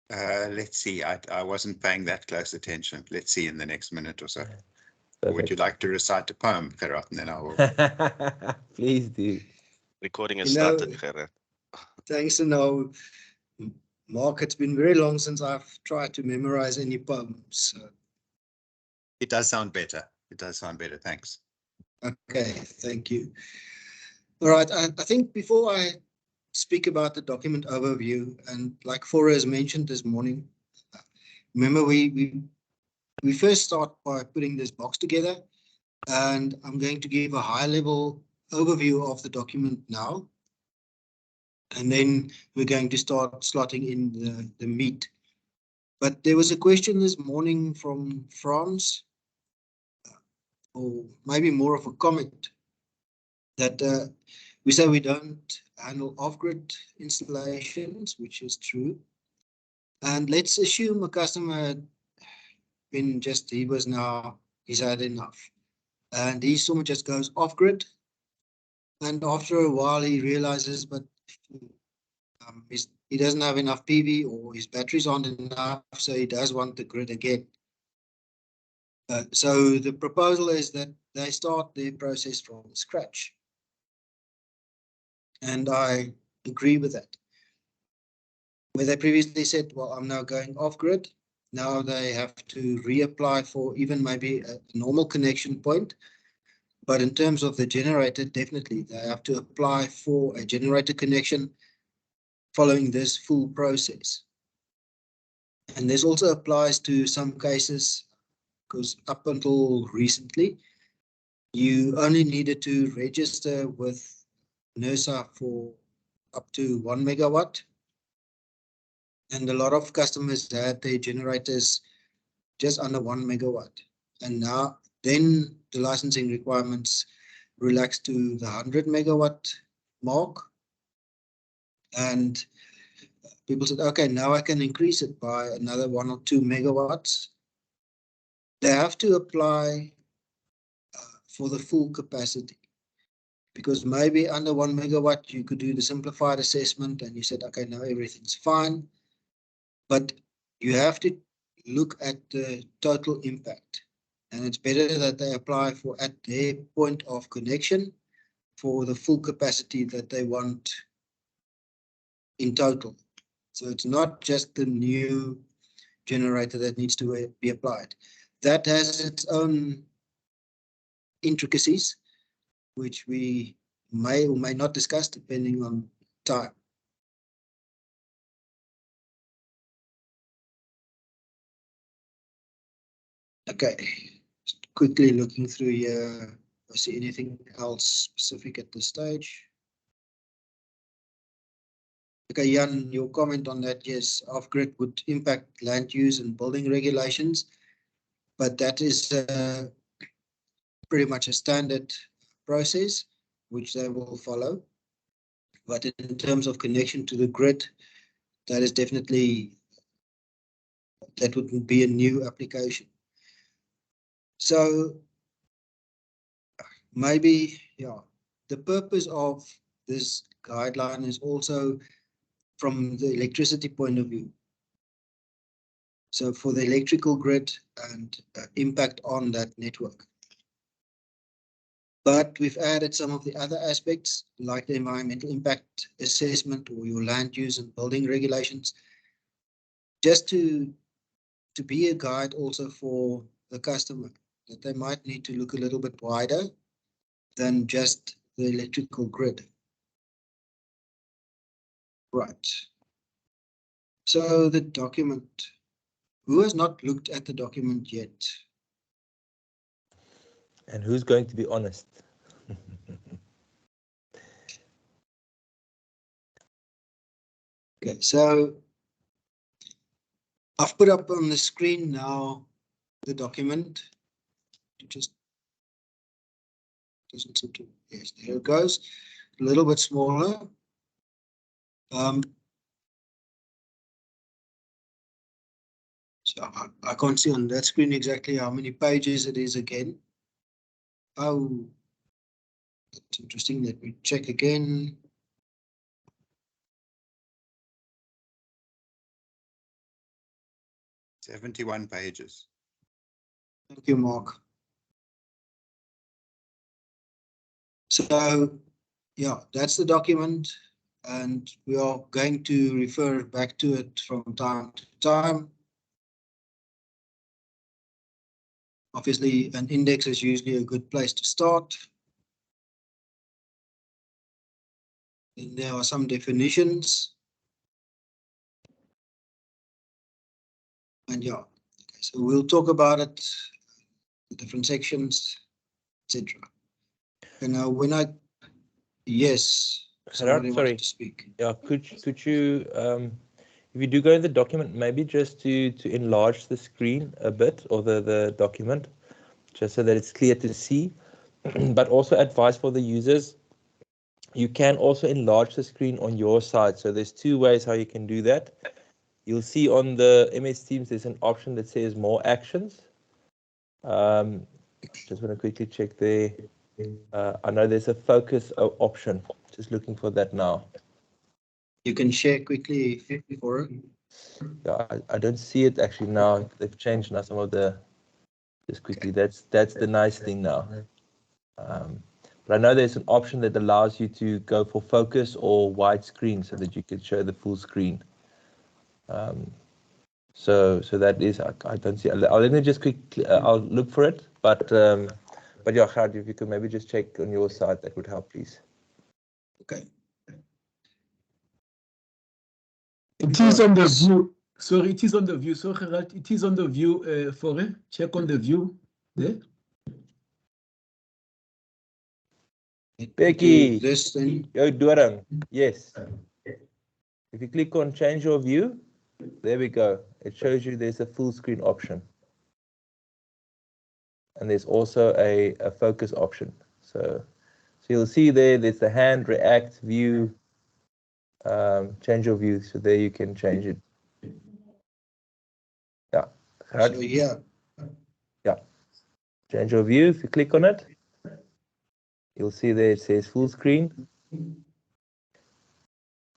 Let's see. I wasn't paying that close attention. Let's see in the next minute or so. Would you Perfect. like to recite a poem, Gerard? And then I will. Please do. Recording has You know, started, Gerard. thanks to know, Mark, it's been very long since I've tried to memorize any poems. So, It does sound better. It does sound better. Thanks. okay, thank you. All right, I think before I speak about the document overview, and like Fora has mentioned this morning, remember we first start by putting this box together, and I'm going to give a high level overview of the document now. And then we're going to start slotting in the meat. But there was a question this morning from France, or maybe more of a comment, that we say we don't handle off-grid installations, which is true. And let's assume a customer been just, he's had enough. And he someone just goes off-grid. And after a while, he realizes, but he doesn't have enough PV or his batteries aren't enough, so he does want the grid again. So the proposal is that they start their process from scratch. And I agree with that. Where they previously said, well, I'm now going off-grid, now they have to reapply for even maybe a normal connection point. But in terms of the generator, definitely they have to apply for a generator connection following this full process. And this also applies to some cases, because up until recently, you only needed to register with NERSA for up to 1 megawatt. And a lot of customers had their generators just under 1 megawatt. And now, then the licensing requirements relaxed to the 100 megawatt mark. And people said, okay, now I can increase it by another 1 or 2 megawatts. They have to apply for the full capacity, because maybe under 1 megawatt, you could do the simplified assessment and you said, okay, now everything's fine. But you have to look at the total impact. And it's better that they apply for at their point of connection for the full capacity that they want in total. So it's not just the new generator that needs to be applied. That has its own intricacies, which we may or may not discuss depending on time. Okay, just quickly looking through here. I see anything else specific at this stage? Okay, Jan, your comment on that, yes, off-grid would impact land use and building regulations, but that is pretty much a standard process, which they will follow. But in terms of connection to the grid, that is definitely, that would be a new application. So maybe, yeah, the purpose of this guideline is also from the electricity point of view. So for the electrical grid and impact on that network. But we've added some of the other aspects like the environmental impact assessment or your land use and building regulations, just to be a guide also for the customer, that they might need to look a little bit wider than just the electrical grid. Right. So the document, who has not looked at the document yet? And who's going to be honest? Okay, so I've put up on the screen now the document. It just doesn't seem to, yes, there it goes. A little bit smaller. So I can't see on that screen exactly how many pages it is again. Oh, that's interesting. Let me check again. 71 pages. Thank you, Mark. So, yeah, that's the document, and we are going to refer back to it from time to time. Obviously, an index is usually a good place to start. And there are some definitions. And yeah, okay, so we'll talk about it, the different sections, etc. And now yes, somebody Gerard, wanted sorry. to speak. Yeah, could you if you do go to the document, maybe just to enlarge the screen a bit, or the document, just so that it's clear to see. But also advice for the users, you can also enlarge the screen on your side. So there's two ways how you can do that. You'll see on the MS Teams there's an option that says more actions. Just want to quickly check there. I know there's a focus option. Just looking for that now. You can share quickly for it. Yeah, I don't see it actually now. They've changed now some of the. Just quickly, that's the nice thing now. But I know there's an option that allows you to go for focus or widescreen so that you can show the full screen. So that is, I don't see. Let me just quickly. I'll look for it. But yeah, Gerard, if you could maybe just check on your side, that would help, please. Okay. It is on the view. Sorry, it is on the view. So, Gerard, it is on the view. For check on the view there. Becky, This thing. yo, Dorang, yes. If you click on change your view, there we go. It shows you there's a full screen option. And there's also a focus option. So you'll see there's the hand, react, view, change your view. So there you can change it. Yeah. So yeah. Yeah. Change your view. If you click on it, you'll see there it says full screen.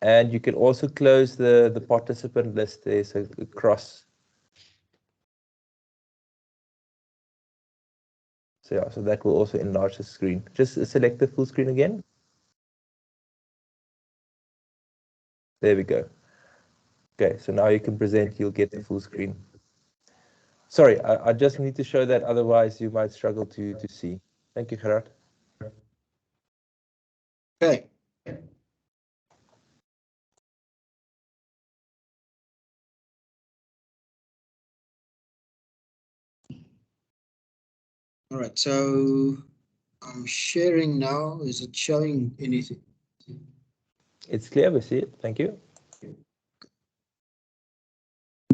And you can also close the participant list there, so cross. So yeah, so that will also enlarge the screen. Just select the full screen again. There we go. Okay, so now you can present, you'll get the full screen. Sorry, I just need to show that, otherwise you might struggle to see. Thank you, Gerard. Okay. All right, so I'm sharing now. Is it showing anything? It's clear, we see it. Thank you.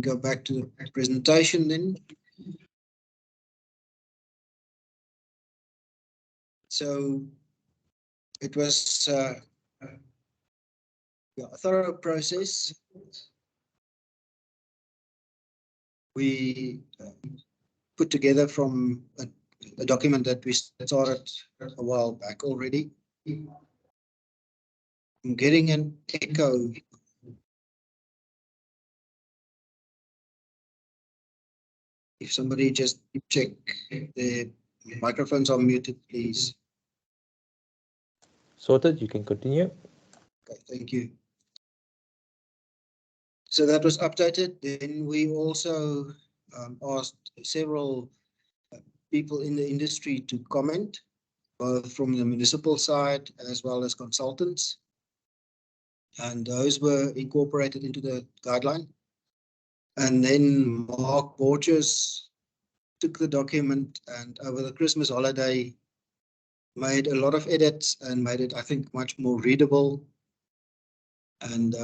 Go back to the presentation then. So it was a thorough process. We put together from a document that we started a while back already. I'm getting an echo. If somebody just check the microphones are muted, please. Sorted, you can continue. Okay, thank you. So that was updated. Then we also asked several people in the industry to comment, both from the municipal side as well as consultants. And those were incorporated into the guideline. And then Mark Borges took the document and over the Christmas holiday made a lot of edits and made it, I think, much more readable. And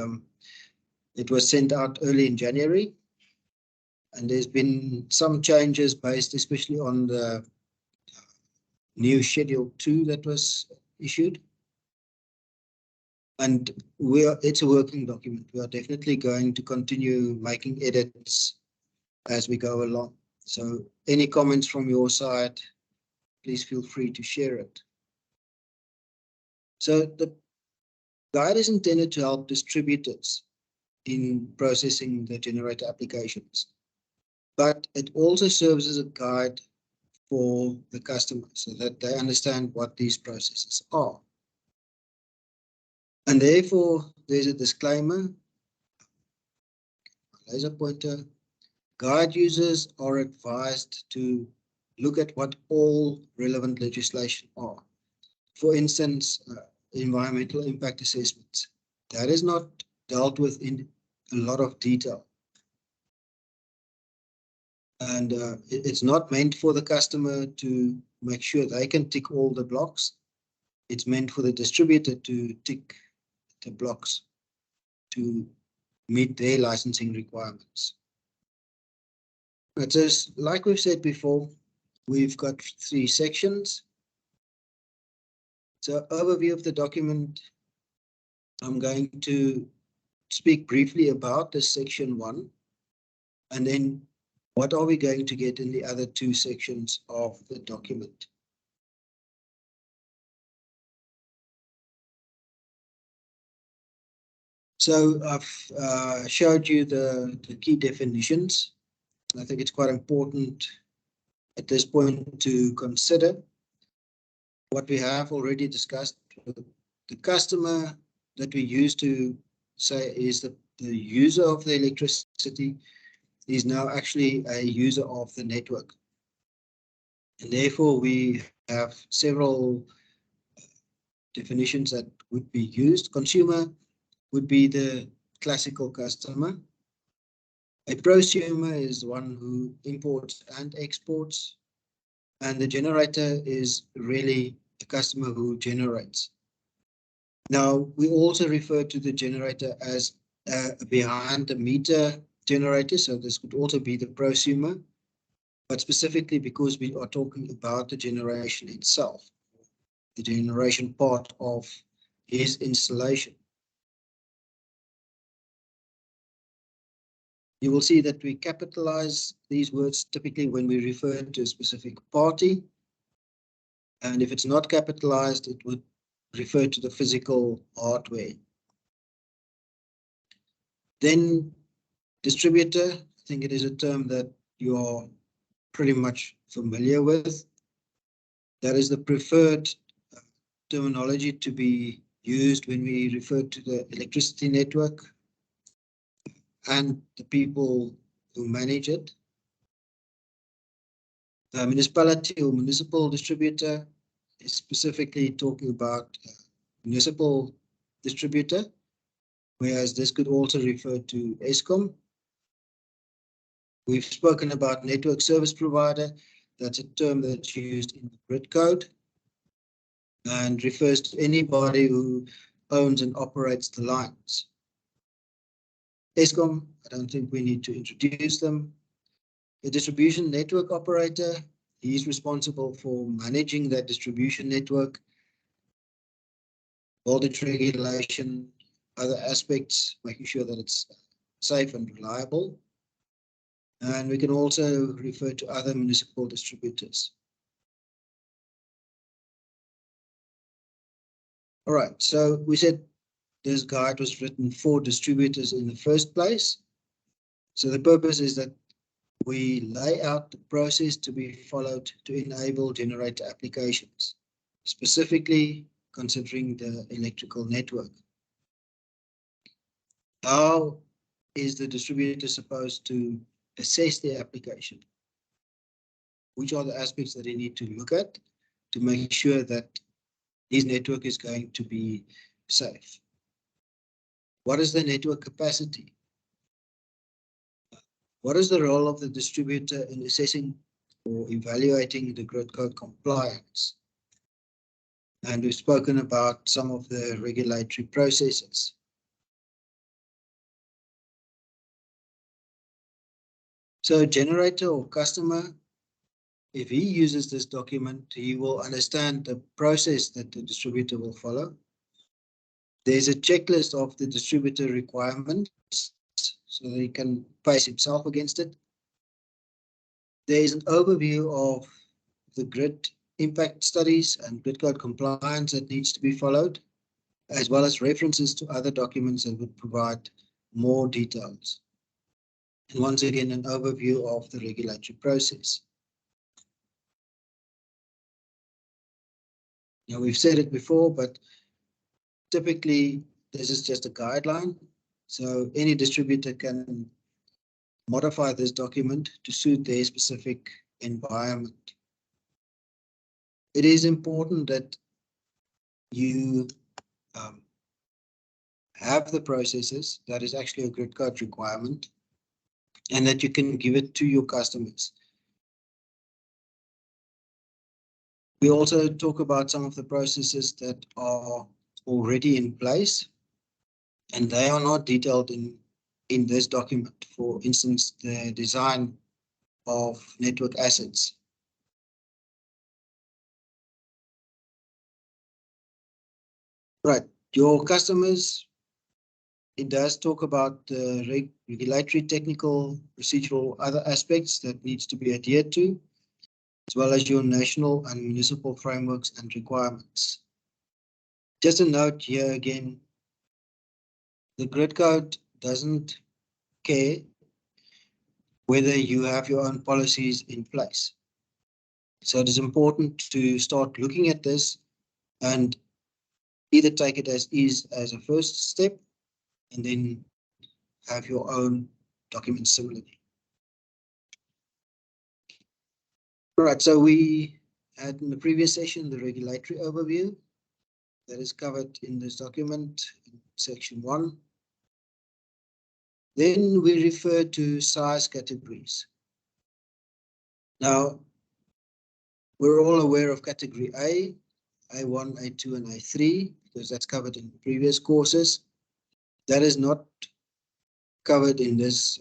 it was sent out early in January. And there's been some changes based especially on the new Schedule 2 that was issued. And it's a working document. We are definitely going to continue making edits as we go along. So any comments from your side, please feel free to share it. So the guide is intended to help distributors in processing the generator applications. but it also serves as a guide for the customer so that they understand what these processes are. And therefore, there's a disclaimer, laser pointer. Guide users are advised to look at what all relevant legislation are. For instance, environmental impact assessments. That is not dealt with in a lot of detail. And it's not meant for the customer to make sure they can tick all the blocks. It's meant for the distributor to tick the blocks to meet their licensing requirements. But just like we've said before, we've got 3 sections. So overview of the document, I'm going to speak briefly about this section 1, and then what are we going to get in the other 2 sections of the document. So I've showed you the key definitions. I think it's quite important at this point to consider what we have already discussed. The customer that we used to say is the user of the electricity is now actually a user of the network. And therefore, we have several definitions that would be used. Consumer would be the classical customer. A prosumer is one who imports and exports. And the generator is really the customer who generates. Now, we also refer to the generator as behind the meter generator. So this could also be the prosumer, but specifically because we are talking about the generation itself, the generation part of his installation. You will see that we capitalize these words typically when we refer to a specific party. And if it's not capitalized, it would refer to the physical hardware. Then distributor, I think it is a term that you're pretty much familiar with. That is the preferred terminology to be used when we refer to the electricity network and the people who manage it. The municipality or municipal distributor is specifically talking about municipal distributor, whereas this could also refer to Eskom. We've spoken about network service provider. That's a term that's used in the grid code and refers to anybody who owns and operates the lines. Eskom, I don't think we need to introduce them. The distribution network operator, he's responsible for managing that distribution network, voltage regulation, other aspects, making sure that it's safe and reliable. And we can also refer to other municipal distributors. All right, so we said this guide was written for distributors in the first place. So the purpose is that we lay out the process to be followed to enable generator applications, specifically considering the electrical network. How is the distributor supposed to assess the application? Which are the aspects that they need to look at to make sure that his network is going to be safe? What is the network capacity? What is the role of the distributor in assessing or evaluating the grid code compliance? And we've spoken about some of the regulatory processes. So generator or customer, if he uses this document, he will understand the process that the distributor will follow. There's a checklist of the distributor requirements, so he can pace himself against it. There is an overview of the grid impact studies and grid code compliance that needs to be followed, as well as references to other documents that would provide more details. And once again, an overview of the regulatory process. Now, we've said it before, but typically this is just a guideline. So any distributor can modify this document to suit their specific environment. It is important that you have the processes, that is actually a grid code requirement, and that you can give it to your customers. We also talk about some of the processes that are already in place, and they are not detailed in this document. For instance, the design of network assets. Right, your customers, it does talk about the regulatory, technical, procedural, other aspects that needs to be adhered to, as well as your national and municipal frameworks and requirements. Just a note here again, the grid code doesn't care whether you have your own policies in place. So it is important to start looking at this and either take it as is as a first step and then have your own documents similarly. All right, so we had in the previous session the regulatory overview that is covered in this document in section 1. Then we refer to size categories. Now, we're all aware of category A, A1, A2, and A3, because that's covered in previous courses. That is not covered in this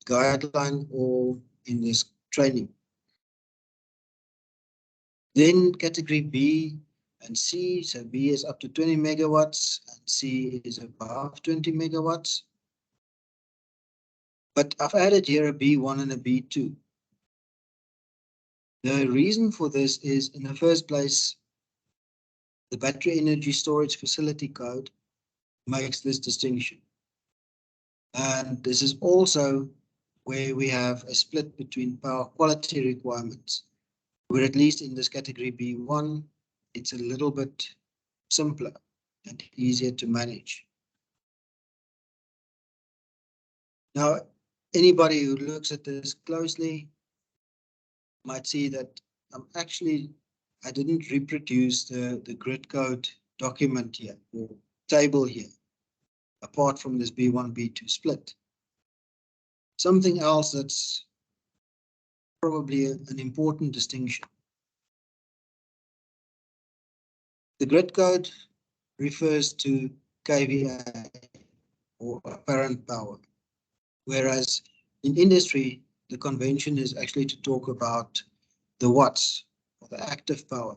guideline or in this training. Then category B and C, so B is up to 20 megawatts and C is above 20 megawatts. But I've added here a B1 and a B2. The reason for this is, in the first place, the Battery Energy Storage Facility Code makes this distinction. And this is also where we have a split between power quality requirements, where at least in this category B1, it's a little bit simpler and easier to manage. Now, anybody who looks at this closely might see that I didn't reproduce the grid code document here or table here, apart from this B1, B2 split. Something else that's probably an important distinction. The grid code refers to kVA or apparent power, whereas in industry, the convention is actually to talk about the watts or the active power.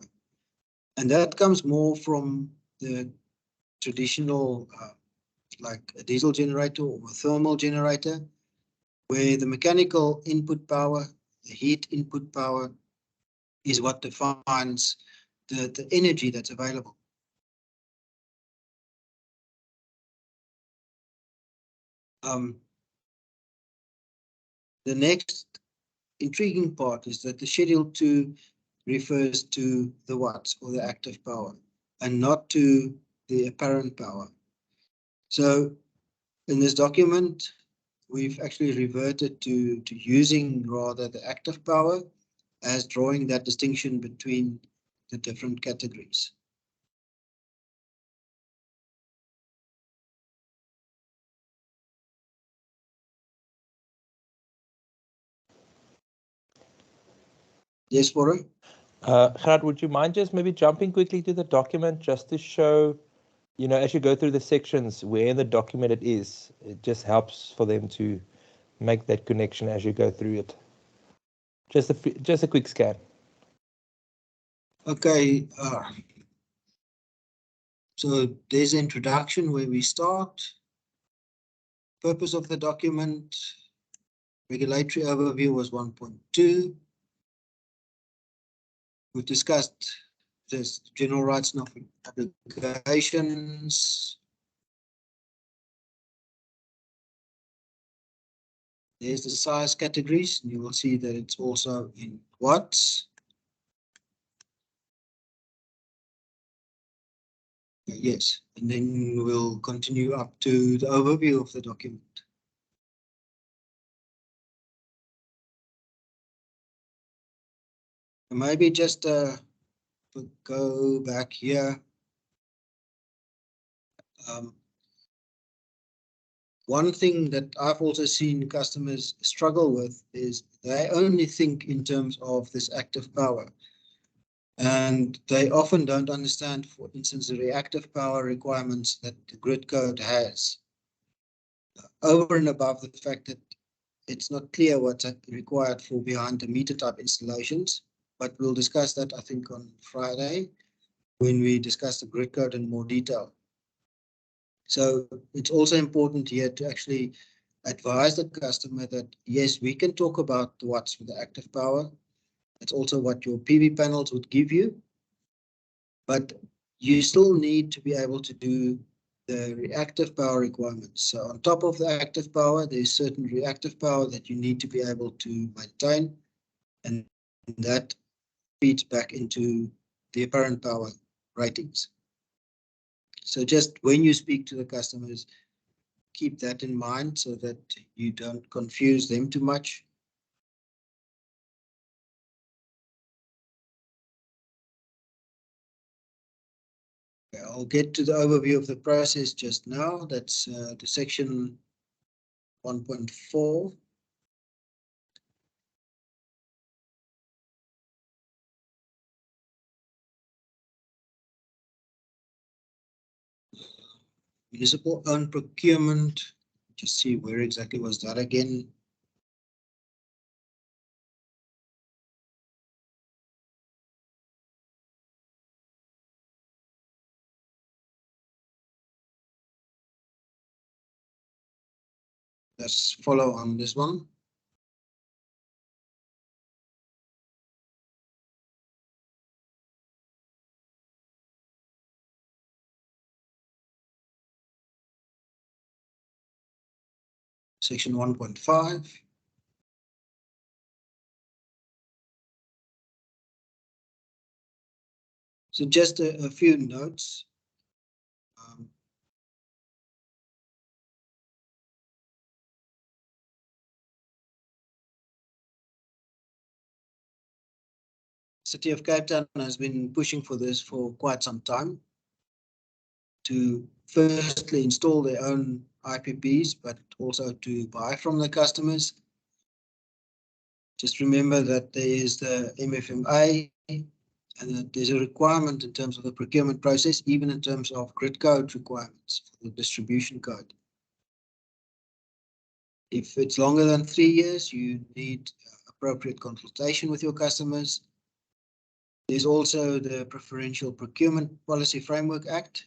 And that comes more from the traditional, like a diesel generator or a thermal generator, where the mechanical input power, the heat input power, is what defines the energy that's available. The next intriguing part is that the Schedule 2 refers to the watts or the active power and not to the apparent power. So in this document, we've actually reverted to using rather the active power as drawing that distinction between the different categories. Yes, Warren? Gerard, would you mind just maybe jumping quickly to the document just to show, you know, as you go through the sections where in the document it is, it just helps for them to make that connection as you go through it. Just a quick scan. Okay. So there's an introduction where we start. Purpose of the document, regulatory overview was 1.2. We've discussed this general rights and obligations. There's the size categories, and you will see that it's also in watts. Yes, and then we'll continue up to the overview of the document. And maybe just go back here. One thing that I've also seen customers struggle with is they only think in terms of this active power. And they often don't understand, for instance, the reactive power requirements that the grid code has. Over and above the fact that it's not clear what's required for behind the meter type installations, but we'll discuss that, I think, on Friday when we discuss the grid code in more detail. So it's also important here to actually advise the customer that, yes, we can talk about the watts with the active power. That's also what your PV panels would give you. But you still need to be able to do the reactive power requirements. So on top of the active power, there's certain reactive power that you need to be able to maintain. And that feeds back into the apparent power ratings. So just when you speak to the customers, keep that in mind so that you don't confuse them too much. I'll get to the overview of the process just now. That's the section 1.4. Municipal owned procurement. Just see where exactly was that again. Let's follow on this one. Section 1.5. So just a few notes. City of Cape Town has been pushing for this for quite some time to firstly install their own IPPs, but also to buy from the customers. Just remember that there is the MFMA and that there's a requirement in terms of the procurement process, even in terms of grid code requirements for the distribution code. If it's longer than 3 years, you need appropriate consultation with your customers. There's also the Preferential Procurement Policy Framework Act,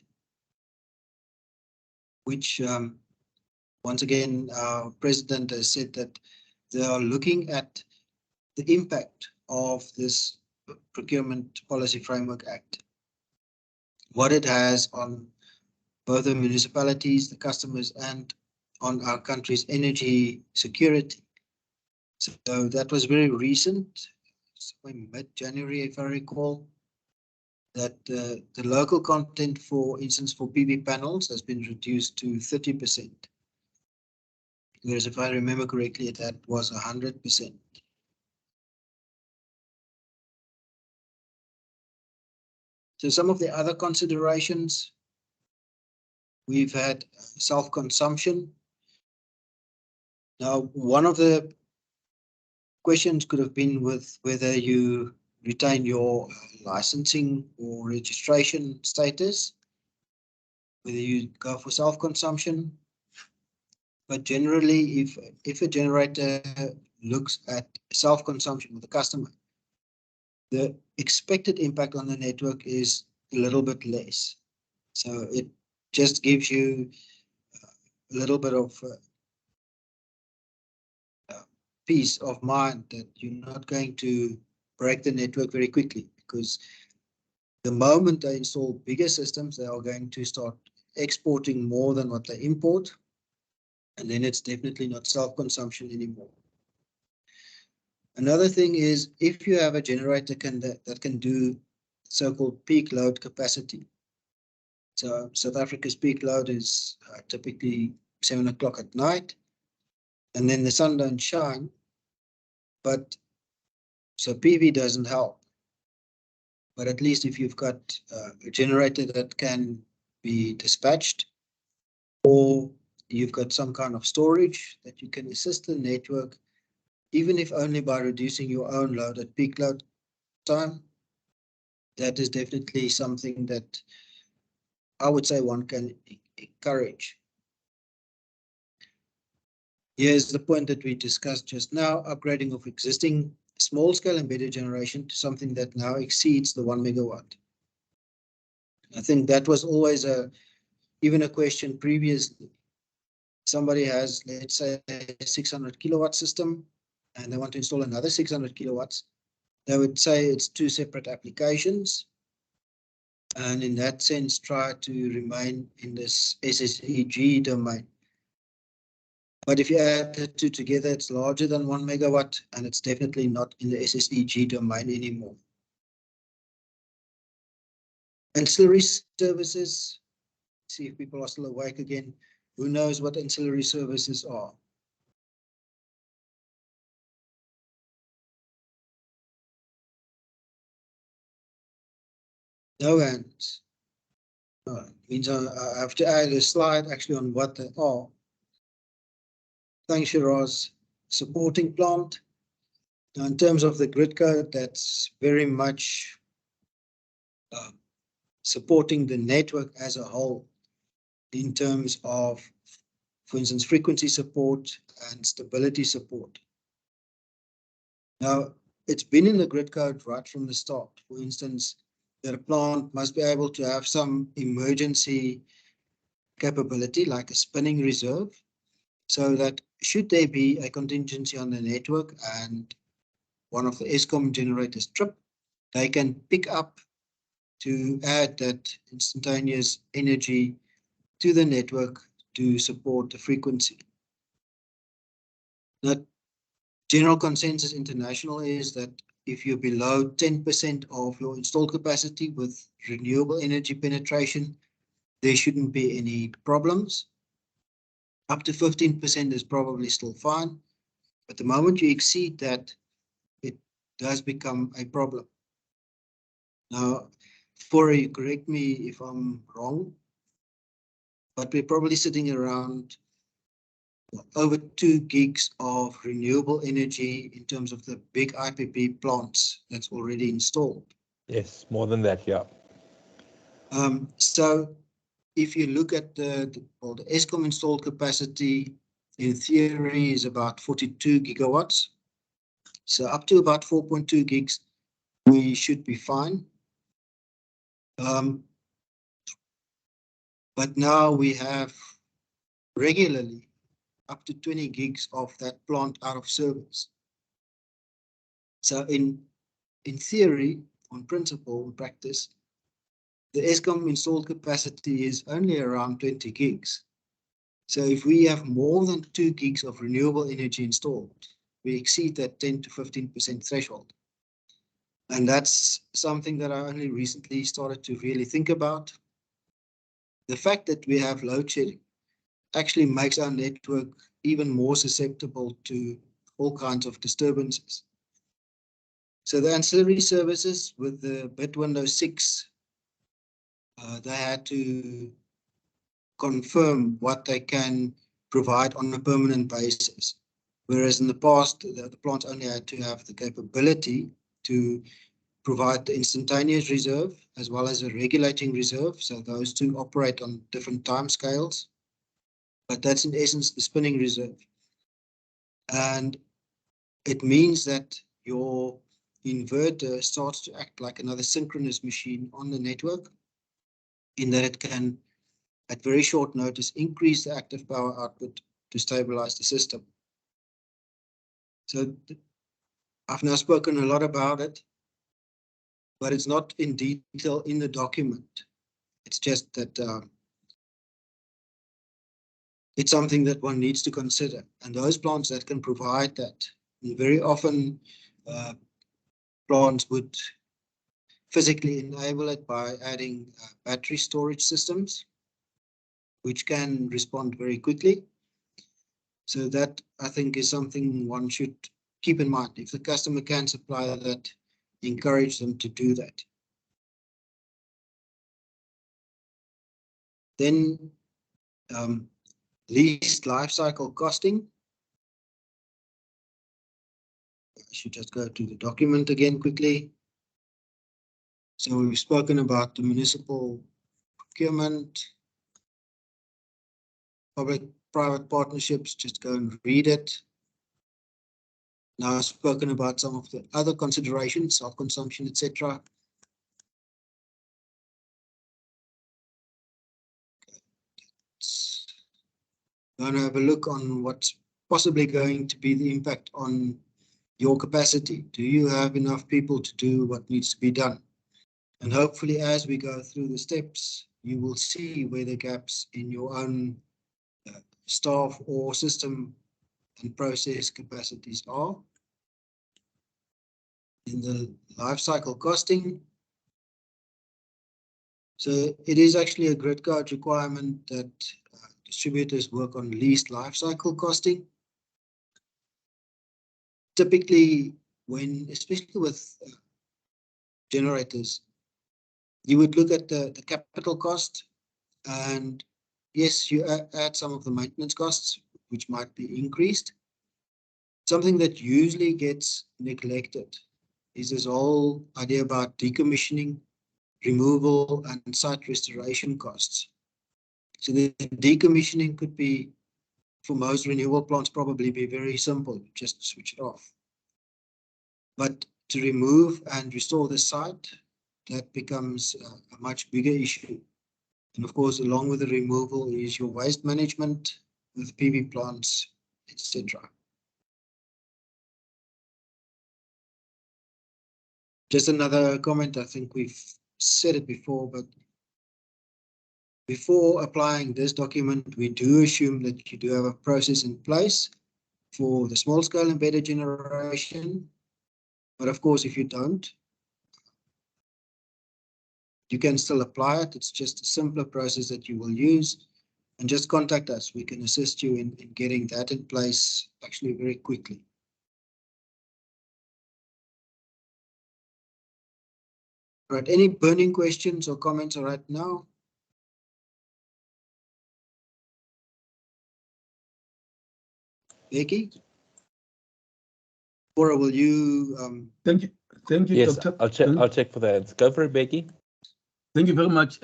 which once again, our president has said that they are looking at the impact of this Procurement Policy Framework Act, what it has on both the municipalities, the customers, and on our country's energy security. So that was very recent, mid-January, if I recall, that the local content, for instance, for PV panels has been reduced to 30%. Whereas if I remember correctly, that was 100%. So some of the other considerations, we've had self-consumption. Now, one of the questions could have been with whether you retain your licensing or registration status, whether you go for self-consumption. But generally, if a generator looks at self-consumption with the customer, the expected impact on the network is a little bit less. So it just gives you a little bit of peace of mind that you're not going to break the network very quickly, because the moment they install bigger systems, they are going to start exporting more than what they import. And then it's definitely not self-consumption anymore. Another thing is if you have a generator that can do so-called peak load capacity. So South Africa's peak load is typically 7 o'clock at night, and then the sun don't shine. But so PV doesn't help. But at least if you've got a generator that can be dispatched, or you've got some kind of storage that you can assist the network, even if only by reducing your own load at peak load time, that is definitely something that I would say one can encourage. Here's the point that we discussed just now, upgrading of existing small-scale embedded generation to something that now exceeds the 1 megawatt. I think that was always even a question previously. Somebody has, let's say, a 600 kilowatt system, and they want to install another 600 kilowatts. They would say it's two separate applications, and in that sense, try to remain in this SSEG domain. But if you add the two together, it's larger than 1 megawatt, and it's definitely not in the SSEG domain anymore. Ancillary services, see if people are still awake again. Who knows what ancillary services are? No hands. No, means I have to add a slide actually on what they are. Thanks, Shiraz. Supporting plant. Now, in terms of the grid code, that's very much supporting the network as a whole in terms of, for instance, frequency support and stability support. Now, it's been in the grid code right from the start. For instance, that a plant must be able to have some emergency capability, like a spinning reserve, so that should there be a contingency on the network and one of the Eskom generators trip, they can pick up to add that instantaneous energy to the network to support the frequency. Now, general consensus international is that if you're below 10% of your installed capacity with renewable energy penetration, there shouldn't be any problems. Up to 15% is probably still fine. But the moment you exceed that, it does become a problem. Now, Fore, correct me if I'm wrong, but we're probably sitting around over 2 gigs of renewable energy in terms of the big IPP plants that's already installed. Yes, more than that, yeah. So if you look at the Eskom installed capacity, in theory is about 42 gigawatts. So up to about 4.2 gigs, we should be fine. But now we have regularly up to 20 gigs of that plant out of service. So in theory, on principle, in practice, the Eskom installed capacity is only around 20 gigs. So if we have more than 2 gigs of renewable energy installed, we exceed that 10 to 15% threshold. And that's something that I only recently started to really think about. The fact that we have load shedding actually makes our network even more susceptible to all kinds of disturbances. So the ancillary services with the Bitwindow 6, they had to confirm what they can provide on a permanent basis. Whereas in the past, the plants only had to have the capability to provide the instantaneous reserve as well as a regulating reserve. So those two operate on different time scales. But that's in essence the spinning reserve. And it means that your inverter starts to act like another synchronous machine on the network, in that it can, at very short notice, increase the active power output to stabilize the system. So I've now spoken a lot about it, but it's not in detail in the document. It's just that it's something that one needs to consider. And those plants that can provide that, and very often plants would physically enable it by adding battery storage systems, which can respond very quickly. So that, I think, is something one should keep in mind. If the customer can supply that, encourage them to do that. Then least life cycle costing. I should just go to the document again quickly. So we've spoken about the municipal procurement, public-private partnerships, just go and read it. Now I've spoken about some of the other considerations, self-consumption, etc. Going to have a look on what's possibly going to be the impact on your capacity. Do you have enough people to do what needs to be done? And hopefully, as we go through the steps, you will see where the gaps in your own staff or system and process capacities are. In the life cycle costing, so it is actually a grid code requirement that distributors work on least life cycle costing. Typically, especially with generators, you would look at the capital cost, and yes, you add some of the maintenance costs, which might be increased. Something that usually gets neglected is this whole idea about decommissioning, removal, and site restoration costs. So the decommissioning could be, for most renewable plants, probably be very simple, just switch it off. But to remove and restore the site, that becomes a much bigger issue. And of course, along with the removal is your waste management with PV plants, etc. Just another comment, I think we've said it before, but before applying this document, we do assume that you do have a process in place for the small scale embedded generation. But of course, if you don't, you can still apply it. It's just a simpler process that you will use, and just contact us. We can assist you in getting that in place actually very quickly. Right, any burning questions or comments right now? Becky? Or will you Thank you, Yes, Doctor. I'll check for that. Go for it, Becky. Thank you very much.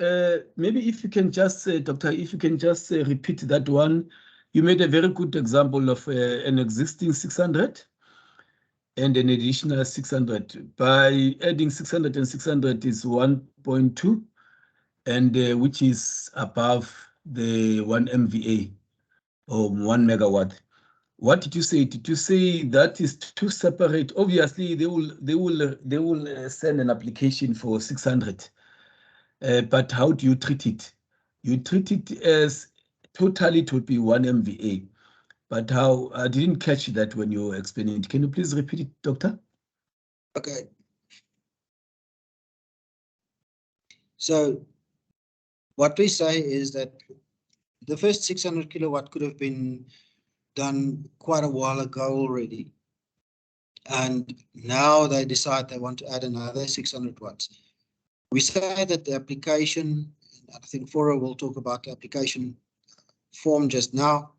Maybe if you can just, Doctor, if you can just repeat that one. You made a very good example of an existing 600 and an additional 600. By adding 600 and 600 is 1.2, and which is above the 1 MVA or 1 megawatt. What did you say? Did you say that is two separate? Obviously, they will send an application for 600. But how do you treat it? You treat it as totally it would be 1 MVA. But how? I didn't catch that when you were explaining it. Can you please repeat it, Doctor? Okay. So what we say is that the first 600 kilowatt could have been done quite a while ago already. And now they decide they want to add another 600 watts. We say that the application, I think Fora will talk about the application form just now,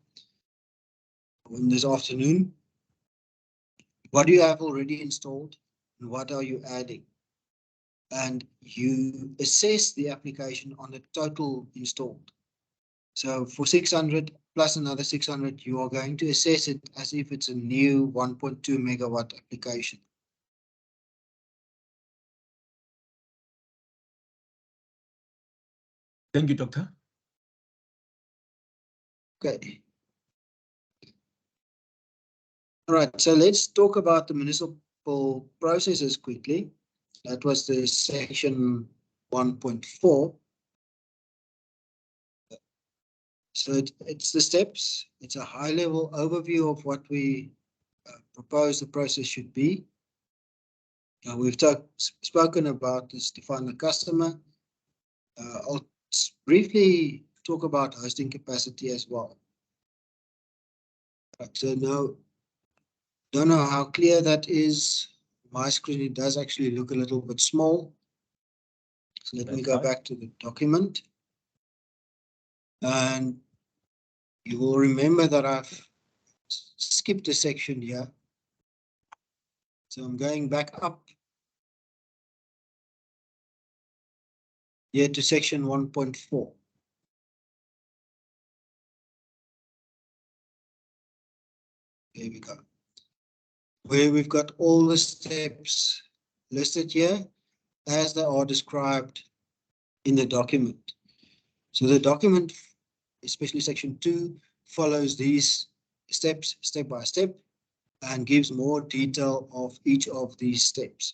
in this afternoon. What do you have already installed and what are you adding? And you assess the application on the total installed. So for 600 plus another 600, you are going to assess it as if it's a new 1.2 megawatt application. Thank you, Doctor. Okay. All right, so let's talk about the municipal processes quickly. That was the section 1.4. So it's the steps. It's a high-level overview of what we propose the process should be. We've spoken about this, define the customer. I'll briefly talk about hosting capacity as well. So now, don't know how clear that is. My screen, it does actually look a little bit small. So let me go back to the document. And you will remember that I've skipped a section here. So I'm going back up here to section 1.4. There we go. Where we've got all the steps listed here as they are described in the document. So the document, especially section 2, follows these steps step by step and gives more detail of each of these steps.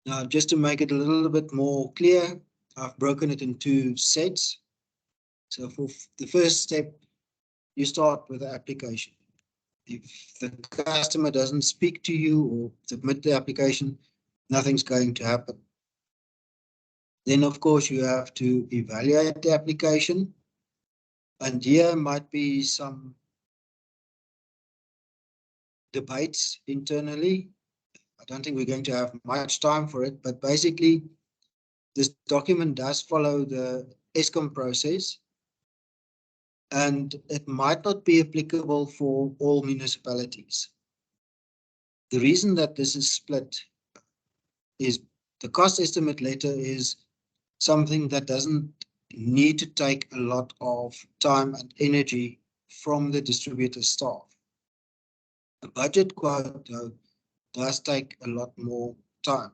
Now, just to make it a little bit more clear, I've broken it in 2 sets. So for the first step, you start with the application. If the customer doesn't speak to you or submit the application, nothing's going to happen. Then, of course, you have to evaluate the application. And here might be some debates internally. I don't think we're going to have much time for it, but basically, this document does follow the Eskom process, and it might not be applicable for all municipalities. The reason that this is split is the cost estimate letter is something that doesn't need to take a lot of time and energy from the distributor staff. A budget quote, though, does take a lot more time.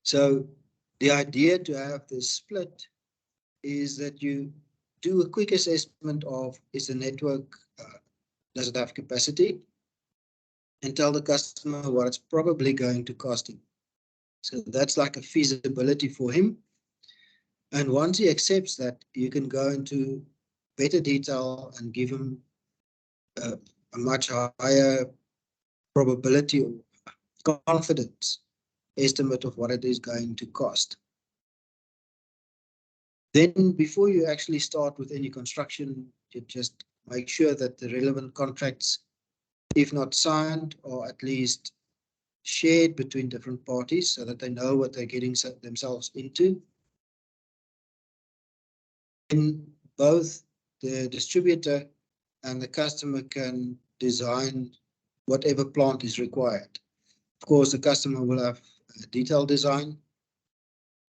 So the idea to have this split is that you do a quick assessment of, is the network, does it have capacity? And tell the customer what it's probably going to cost him. So that's like a feasibility for him. And once he accepts that, you can go into better detail and give him a much higher probability or confidence estimate of what it is going to cost. Then before you actually start with any construction, you just make sure that the relevant contracts, if not signed, or at least shared between different parties so that they know what they're getting themselves into. And both the distributor and the customer can design whatever plant is required. Of course, the customer will have a detailed design.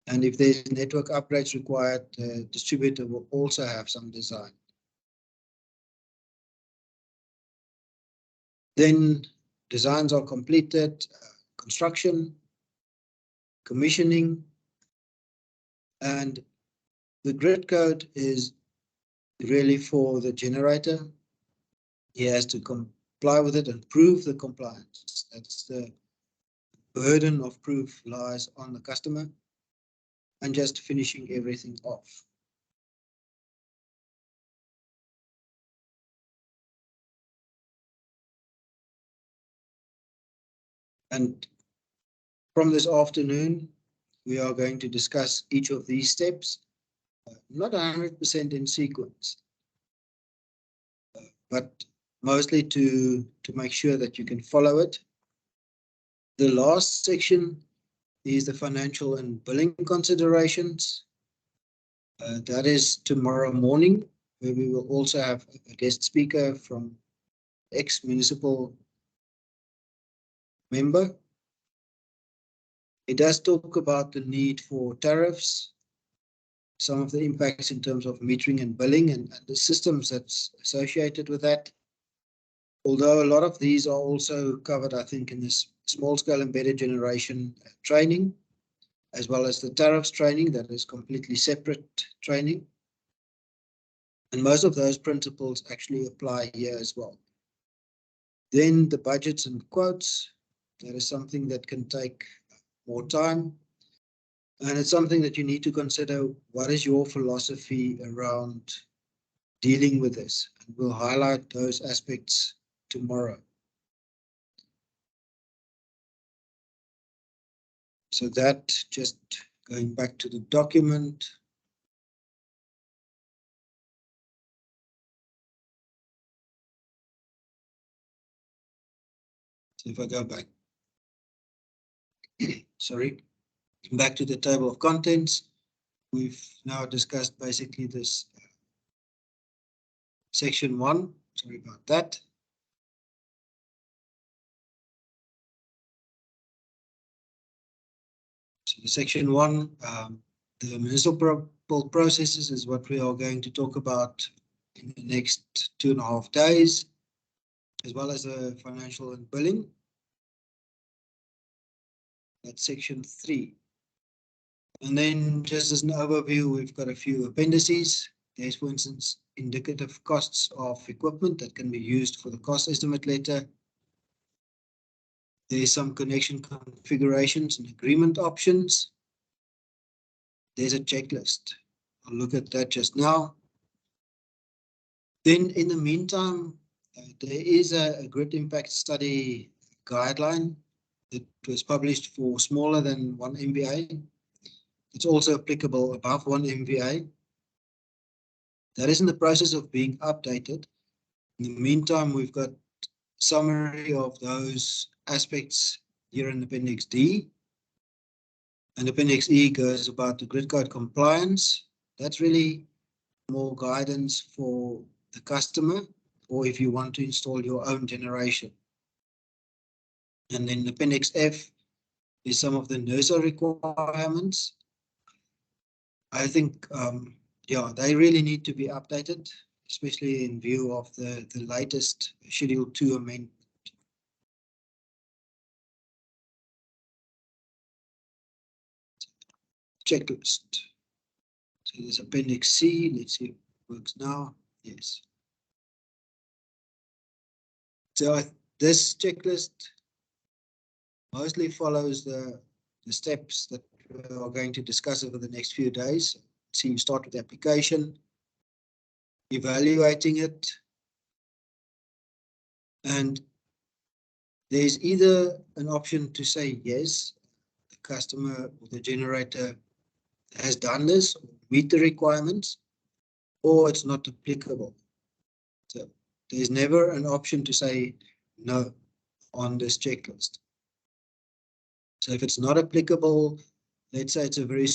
And if there's network upgrades required, the distributor will also have some design. Then designs are completed, construction, commissioning, and the grid code is really for the generator. He has to comply with it and prove the compliance. That's the burden of proof lies on the customer, and just finishing everything off. And from this afternoon, we are going to discuss each of these steps, not 100% in sequence, but mostly to make sure that you can follow it. The last section is the financial and billing considerations. That is tomorrow morning, where we will also have a guest speaker from ex-municipal member. It does talk about the need for tariffs, some of the impacts in terms of metering and billing and the systems that's associated with that. Although a lot of these are also covered, I think, in this small-scale embedded generation training, as well as the tariffs training that is completely separate training. And most of those principles actually apply here as well. Then the budgets and quotes, that is something that can take more time. And it's something that you need to consider. What is your philosophy around dealing with this? And we'll highlight those aspects tomorrow. So that, just going back to the document. So if I go back, sorry, back to the table of contents, we've now discussed basically this section 1. Sorry about that. So the section 1, the municipal processes is what we are going to talk about in the next 2.5 days, as well as the financial and billing. That's section 3. And then just as an overview, we've got a few appendices. There's, for instance, indicative costs of equipment that can be used for the cost estimate letter. There's some connection configurations and agreement options. There's a checklist. I'll look at that just now. Then in the meantime, there is a grid impact study guideline that was published for smaller than 1 MVA. It's also applicable above 1 MVA. That is in the process of being updated. In the meantime, we've got summary of those aspects here in Appendix D. And Appendix E goes about the grid code compliance. That's really more guidance for the customer, or if you want to install your own generation. And then Appendix F is some of the NERSA requirements. I think, yeah, they really need to be updated, especially in view of the latest Schedule 2 amendment. Checklist. So there's Appendix C. Let's see if it works now. Yes. So this checklist mostly follows the steps that we are going to discuss over the next few days. So you start with the application, evaluating it, and there's either an option to say yes, the customer or the generator has done this, or meet the requirements, or it's not applicable. So there's never an option to say no on this checklist. So if it's not applicable, let's say it's a very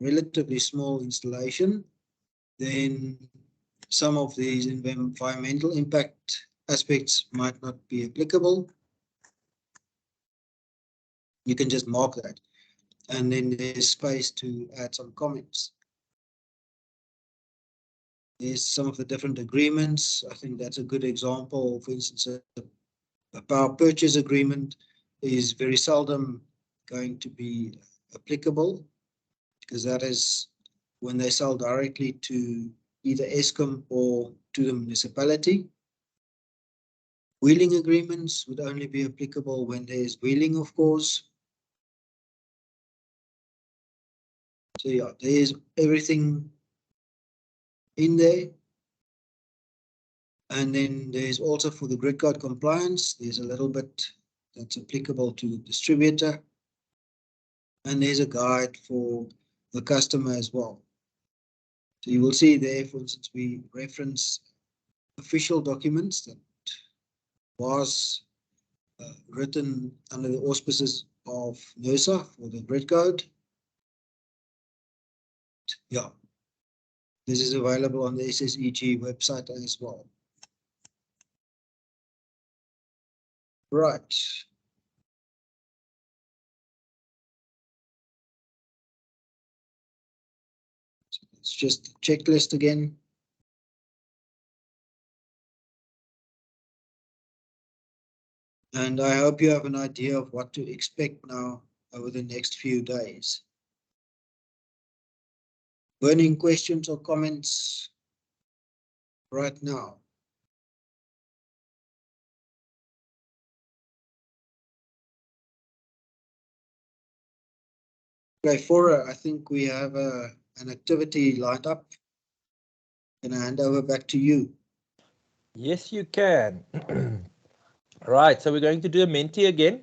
relatively small installation, then some of these environmental impact aspects might not be applicable. You can just mark that. And then there's space to add some comments. There's some of the different agreements. I think that's a good example. For instance, a power purchase agreement is very seldom going to be applicable, because that is when they sell directly to either Eskom or to the municipality. Wheeling agreements would only be applicable when there is wheeling, of course. So yeah, there is everything in there. And then there's also for the grid code compliance, there's a little bit that's applicable to the distributor. And there's a guide for the customer as well. So you will see there, for instance, we reference official documents that was written under the auspices of NERSA for the grid code. Yeah, this is available on the SSEG website as well. Right. So it's just a checklist again. And I hope you have an idea of what to expect now over the next few days. Burning questions or comments right now? Okay, Fora, I think we have an activity lined up. Can I hand over back to you? Yes, you can. Right, so we're going to do a Menti again.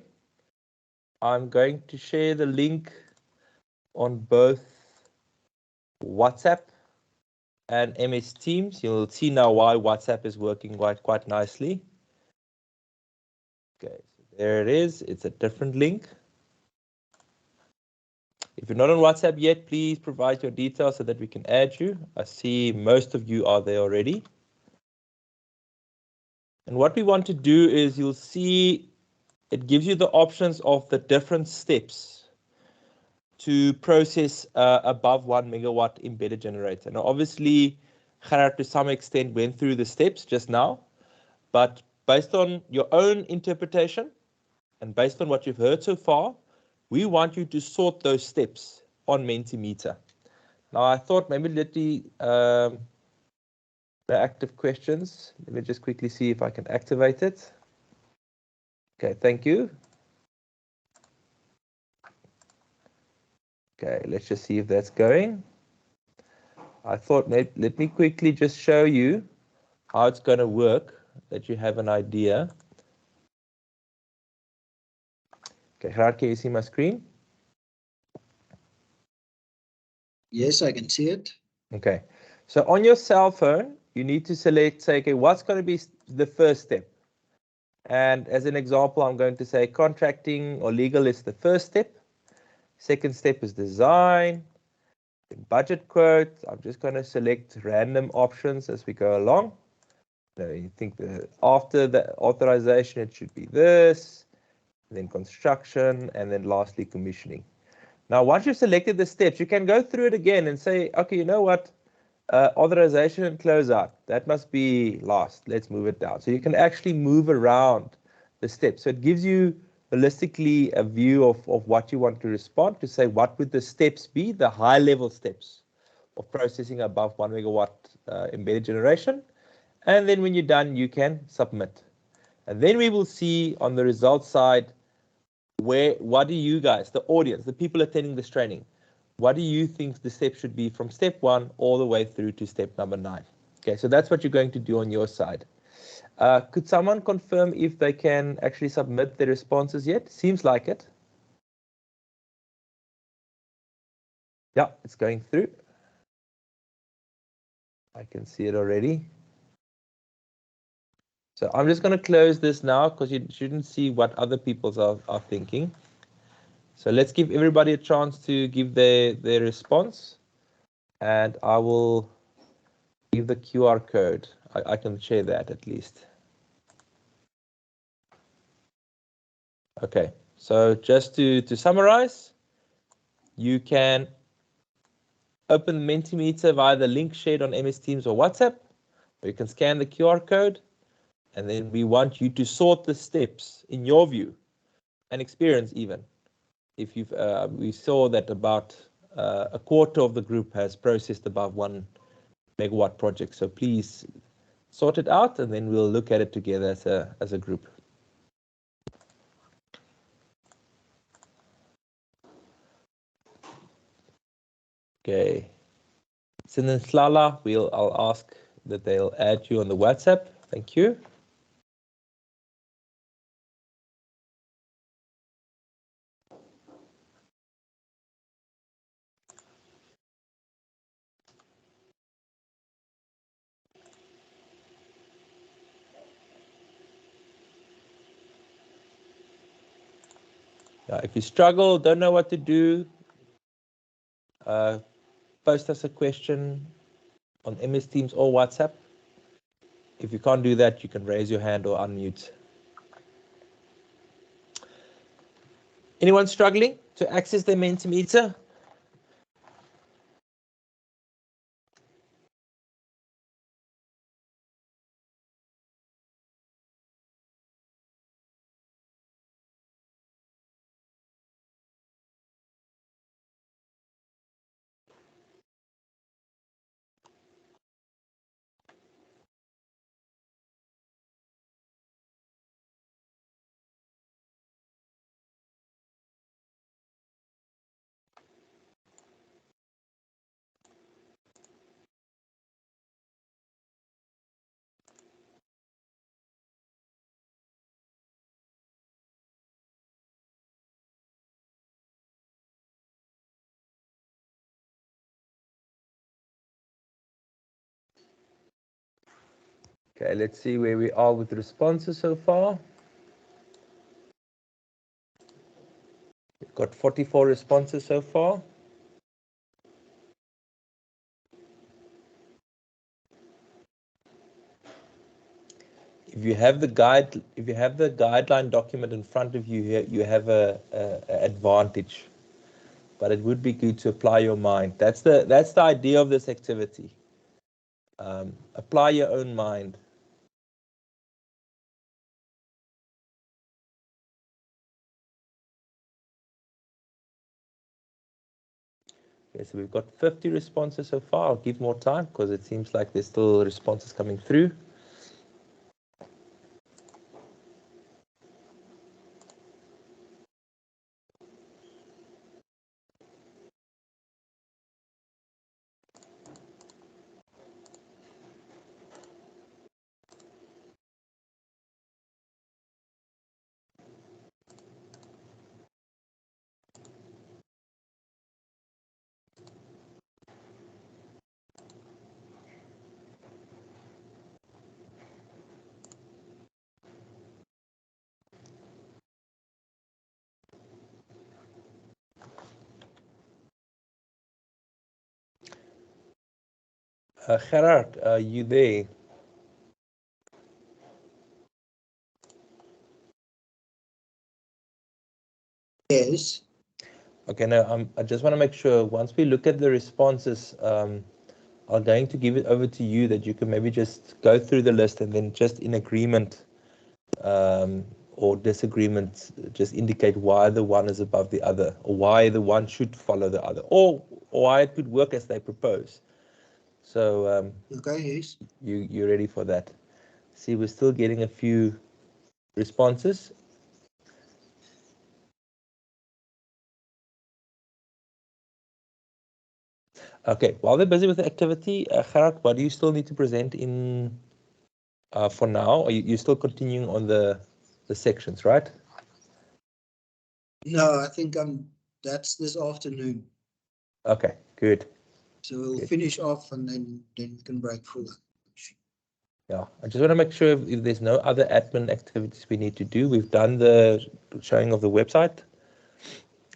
I'm going to share the link on both WhatsApp and MS Teams. You'll see now why WhatsApp is working quite nicely. Okay, so there it is. It's a different link. If you're not on WhatsApp yet, please provide your details so that we can add you. I see most of you are there already. And what we want to do is you'll see it gives you the options of the different steps to process above 1 megawatt embedded generator. Now, obviously, Gerard to some extent went through the steps just now, but based on your own interpretation and based on what you've heard so far, we want you to sort those steps on Mentimeter. Now, I thought maybe let the active questions. Let me just quickly see if I can activate it. Okay, thank you. Okay, let's just see if that's going. I thought let me quickly just show you how it's going to work, that you have an idea. Okay, Gerard, can you see my screen? Yes, I can see it. Okay, so on your cell phone, you need to select, say, okay, what's going to be the first step? And as an example, I'm going to say contracting or legal is the first step. Second step is design. Budget quote. I'm just going to select random options as we go along. You think that after the authorization, it should be this, then construction, and then lastly, commissioning. Now, once you've selected the steps, you can go through it again and say, okay, you know what? Authorization and closeout, that must be last. Let's move it down. So you can actually move around the steps. So it gives you holistically a view of what you want to respond to, say what would the steps be, the high level steps of processing above 1 megawatt embedded generation. And then when you're done, you can submit. And then we will see on the results side, what do you guys, the audience, the people attending this training, what do you think the steps should be from step 1 all the way through to step number 9? Okay, so that's what you're going to do on your side. Could someone confirm if they can actually submit their responses yet? Seems like it. Yeah, it's going through. I can see it already. So I'm just going to close this now because you shouldn't see what other people are thinking. So let's give everybody a chance to give their response. And I will give the QR code. I can share that at least. Okay, so just to summarize, you can open Mentimeter via the link shared on MS Teams or WhatsApp, or you can scan the QR code, and then we want you to sort the steps in your view and experience even. If you've, we saw that about a quarter of the group has processed above 1 megawatt project. So please sort it out, and then we'll look at it together as a group. Okay. Sinenslala, I'll ask that they'll add you on the WhatsApp. Thank you. If you struggle, don't know what to do, post us a question on MS Teams or WhatsApp. If you can't do that, you can raise your hand or unmute. Anyone struggling to access their Mentimeter? Okay, let's see where we are with the responses so far. We've got 44 responses so far. If you have the guideline document in front of you here, you have a advantage. But it would be good to apply your mind. That's the idea of this activity. Apply your own mind. Okay, so we've got 50 responses so far. I'll give more time because it seems like there's still responses coming through. Gerard, are you there? Yes. Okay, now I just want to make sure once we look at the responses, I'm going to give it over to you that you can maybe just go through the list and then just in agreement or disagreement, just indicate why the one is above the other, or why the one should follow the other, or why it could work as they propose. So Okay, yes. you're ready for that. See, we're still getting a few responses. Okay, while they're busy with the activity, Gerard, what do you still need to present in for now? Are you're still continuing on the sections, right? No, I think that's this afternoon. Okay, good. So we'll Good. finish off and then we can break for lunch. Yeah, I just want to make sure if there's no other admin activities we need to do. We've done the showing of the website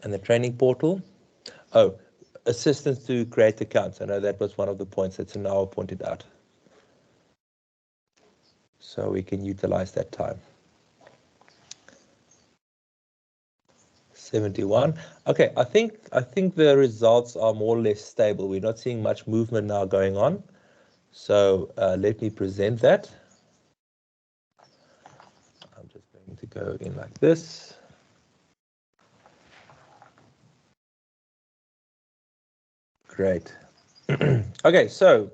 and the training portal. Oh, assistance to create accounts. I know that was one of the points that Sanawa pointed out. So we can utilize that time. 71. Okay, I think the results are more or less stable. We're not seeing much movement now going on. So let me present that. I'm just going to go in like this. Great. Okay, so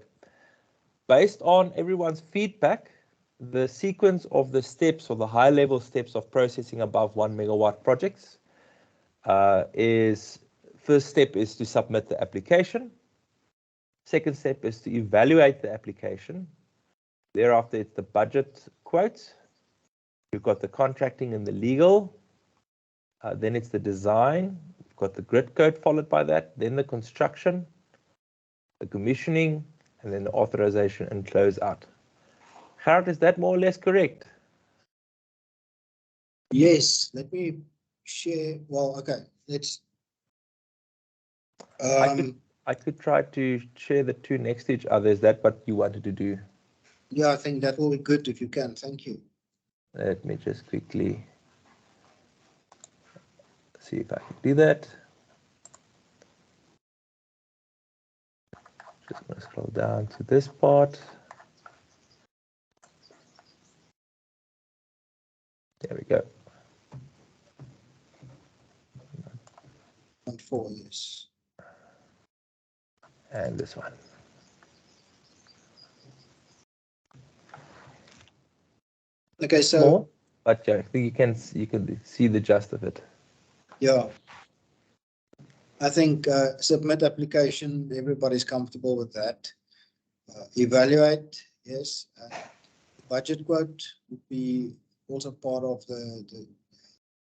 based on everyone's feedback, the sequence of the steps or the high level steps of processing above 1 megawatt projects is first step is to submit the application. Second step is to evaluate the application. Thereafter, it's the budget quotes. You've got the contracting and the legal. Then it's the design. You've got the grid code followed by that. Then the construction, the commissioning, and then the authorization and close out. Gerard, is that more or less correct? Yes, let me share. Well, okay, let's. I could try to share the two next to each other. Is that what you wanted to do? Yeah, I think that will be good if you can. Thank you. Let me just quickly see if I can do that. Just going to scroll down to this part. There we go. 0.4, yes. And this one. Okay, so more, but yeah, I think you can see the gist of it. yeah, I think submit application. Everybody's comfortable with that. Evaluate, yes. Budget quote would be also part of the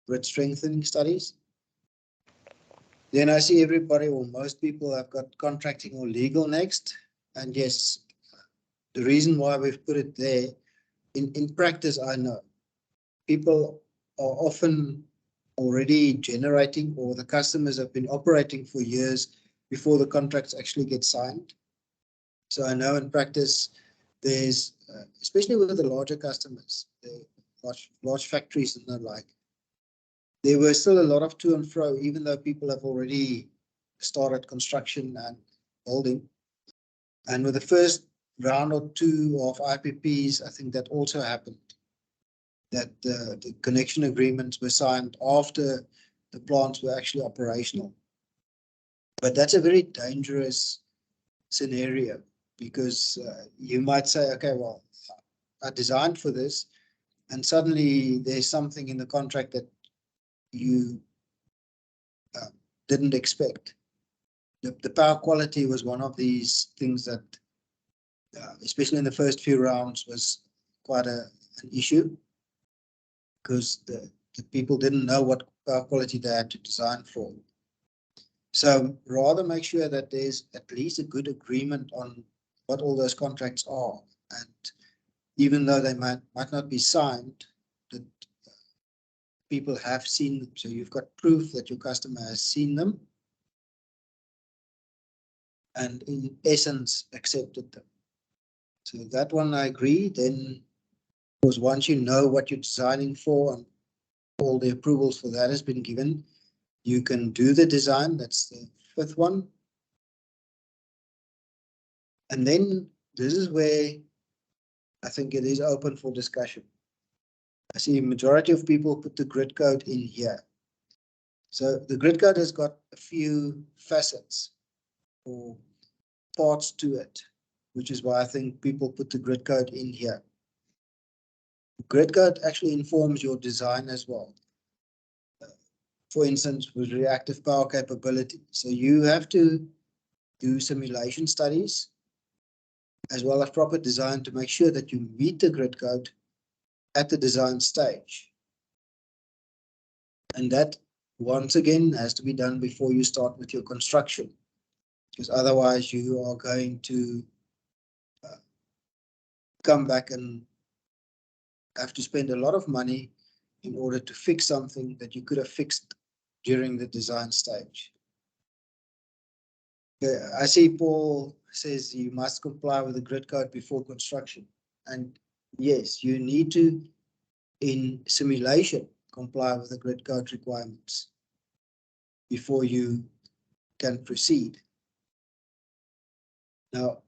grid strengthening studies. Then I see everybody or most people have got contracting or legal next. And yes, the reason why we've put it there in practice, I know people are often already generating, or the customers have been operating for years before the contracts actually get signed. So I know in practice, there's, especially with the larger customers, the large factories and the like, there were still a lot of to and fro, even though people have already started construction and building. And with the first round or two of IPPs, I think that also happened, that the connection agreements were signed after the plants were actually operational. But that's a very dangerous scenario, because you might say, okay, well, I designed for this, and suddenly there's something in the contract that you didn't expect. The power quality was one of these things that, especially in the first few rounds, was quite an issue, because the people didn't know what power quality they had to design for. So rather make sure that there's at least a good agreement on what all those contracts are. And even though they might not be signed, that people have seen them. So you've got proof that your customer has seen them and in essence accepted them. So that one I agree. Then, of course, once you know what you're designing for and all the approvals for that has been given, you can do the design. That's the fifth one. And then this is where I think it is open for discussion. I see a majority of people put the grid code in here. So the grid code has got a few facets or parts to it, which is why I think people put the grid code in here. Grid code actually informs your design as well. For instance, with reactive power capability. So you have to do simulation studies as well as proper design to make sure that you meet the grid code at the design stage. And that, once again, has to be done before you start with your construction, because otherwise you are going to come back and have to spend a lot of money in order to fix something that you could have fixed during the design stage. I see Paul says you must comply with the grid code before construction. And yes, you need to, in simulation, comply with the grid code requirements before you can proceed. Now,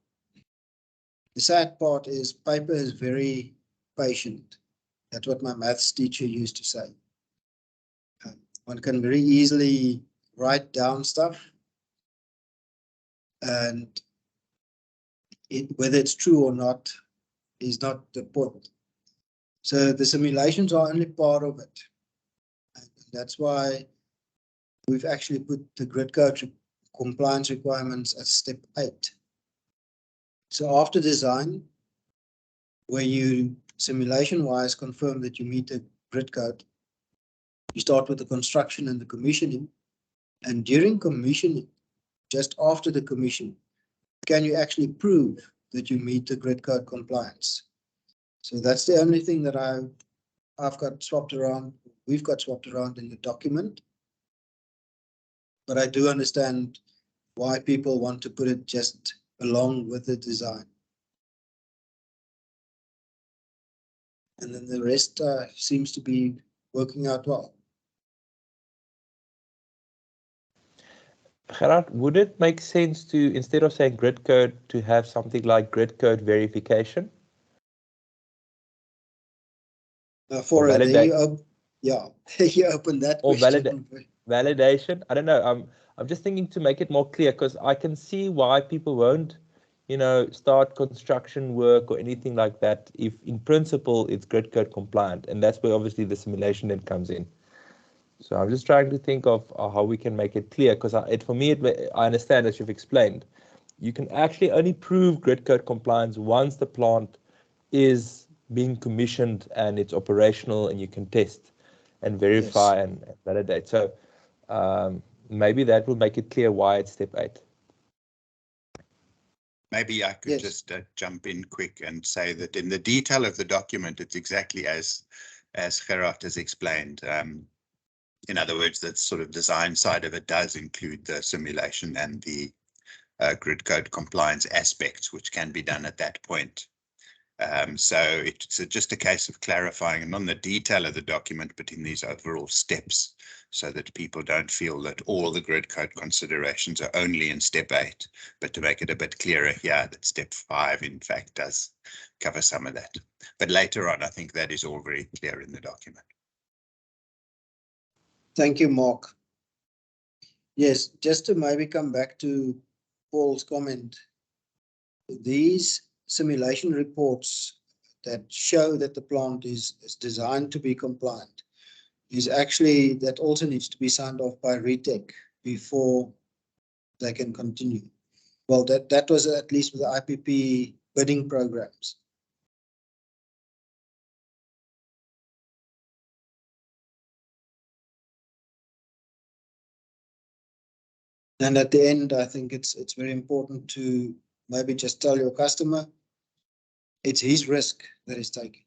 the sad part is paper is very patient. That's what my maths teacher used to say. One can very easily write down stuff, and whether it's true or not is not the point. So the simulations are only part of it. And that's why we've actually put the grid code compliance requirements at step 8. So after design, where you simulation-wise confirm that you meet the grid code, you start with the construction and the commissioning. And during commissioning, just after the commission, can you actually prove that you meet the grid code compliance? So that's the only thing that I've got swapped around. We've got swapped around in the document. But I do understand why people want to put it just along with the design. And then the rest seems to be working out well. Gerard, would it make sense to, instead of saying grid code, to have something like grid code verification? For a yeah, you open that or question. Validation. I don't know. I'm just thinking to make it more clear, because I can see why people won't, start construction work or anything like that if, in principle, it's grid code compliant, and that's where obviously the simulation then comes in. So I'm just trying to think of how we can make it clear, because for me, I understand, as you've explained, you can actually only prove grid code compliance once the plant is being commissioned and it's operational, and you can test and verify and validate. So maybe that will make it clear why it's step 8. Maybe I could Yes. just jump in quick and say that in the detail of the document, it's exactly as Gerard has explained. In other words, that sort of design side of it does include the simulation and the grid code compliance aspects, which can be done at that point. So it's just a case of clarifying and on the detail of the document, but in these overall steps, so that people don't feel that all the grid code considerations are only in step 8, but to make it a bit clearer here that step 5, in fact, does cover some of that. But later on, I think that is all very clear in the document. Thank you, Mark. Yes, just to maybe come back to Paul's comment, these simulation reports that show that the plant is designed to be compliant is actually, that also needs to be signed off by RETEC before they can continue. Well, that was at least with the IPP bidding programs. And at the end, I think it's very important to maybe just tell your customer it's his risk that is taken.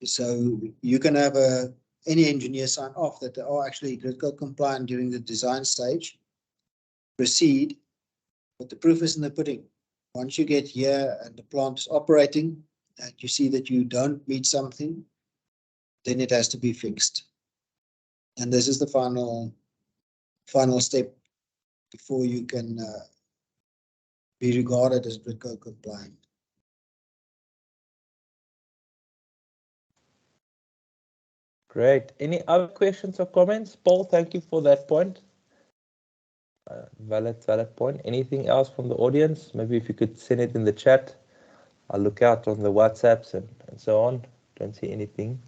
So you can have any engineer sign off that they are actually grid code compliant during the design stage, proceed, but the proof is in the pudding. Once you get here and the plant is operating and you see that you don't meet something, then it has to be fixed. And this is the final step before you can be regarded as grid code compliant. Great. Any other questions or comments? Paul, thank you for that point. Valid point. Anything else from the audience? Maybe if you could send it in the chat. I'll look out on the WhatsApps and so on. Don't see anything.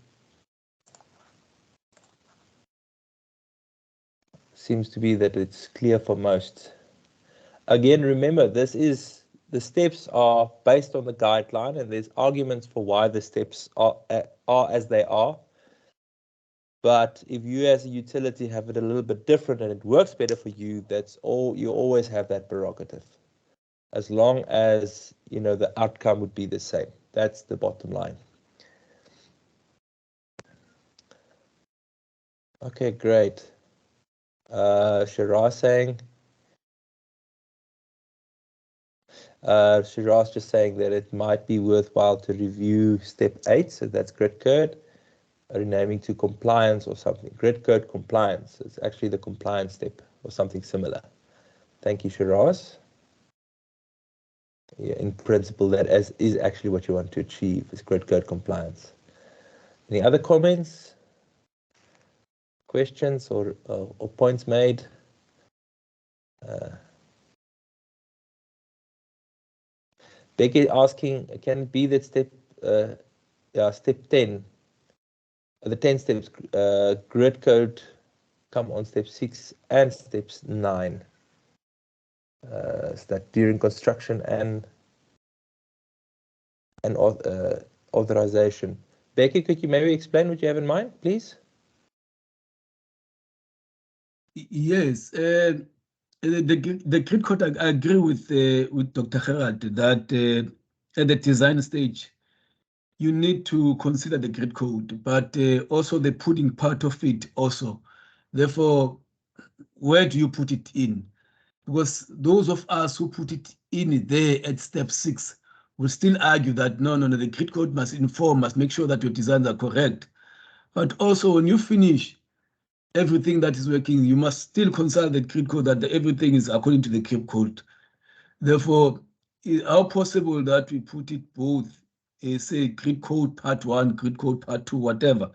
Seems to be that it's clear for most. Again, remember, the steps are based on the guideline, and there's arguments for why the steps are as they are. But if you as a utility have it a little bit different and it works better for you, you always have that prerogative. As long as, you know, the outcome would be the same. That's the bottom line. Okay, great. Shiraz saying, Shiraz just saying that it might be worthwhile to review step 8, so that's grid code, renaming to compliance or something. Grid code compliance is actually the compliance step or something similar. Thank you, Shiraz. Yeah, in principle, that is actually what you want to achieve, is grid code compliance. Any other comments, questions, or points made? Becky asking, can it be that step 10, the 10 steps grid code come on step 6 and steps 9? Is that during construction and authorization? Becky, could you maybe explain what you have in mind, please? Yes, the grid code, I agree with Dr. Gerard that at the design stage, you need to consider the grid code, but also the putting part of it also. Therefore, where do you put it in? Because those of us who put it in there at step 6 will still argue that no, the grid code must make sure that your designs are correct. But also when you finish everything that is working, you must still consult the grid code that everything is according to the grid code. Therefore, how possible that we put it both, say grid code part 1, grid code part 2, whatever.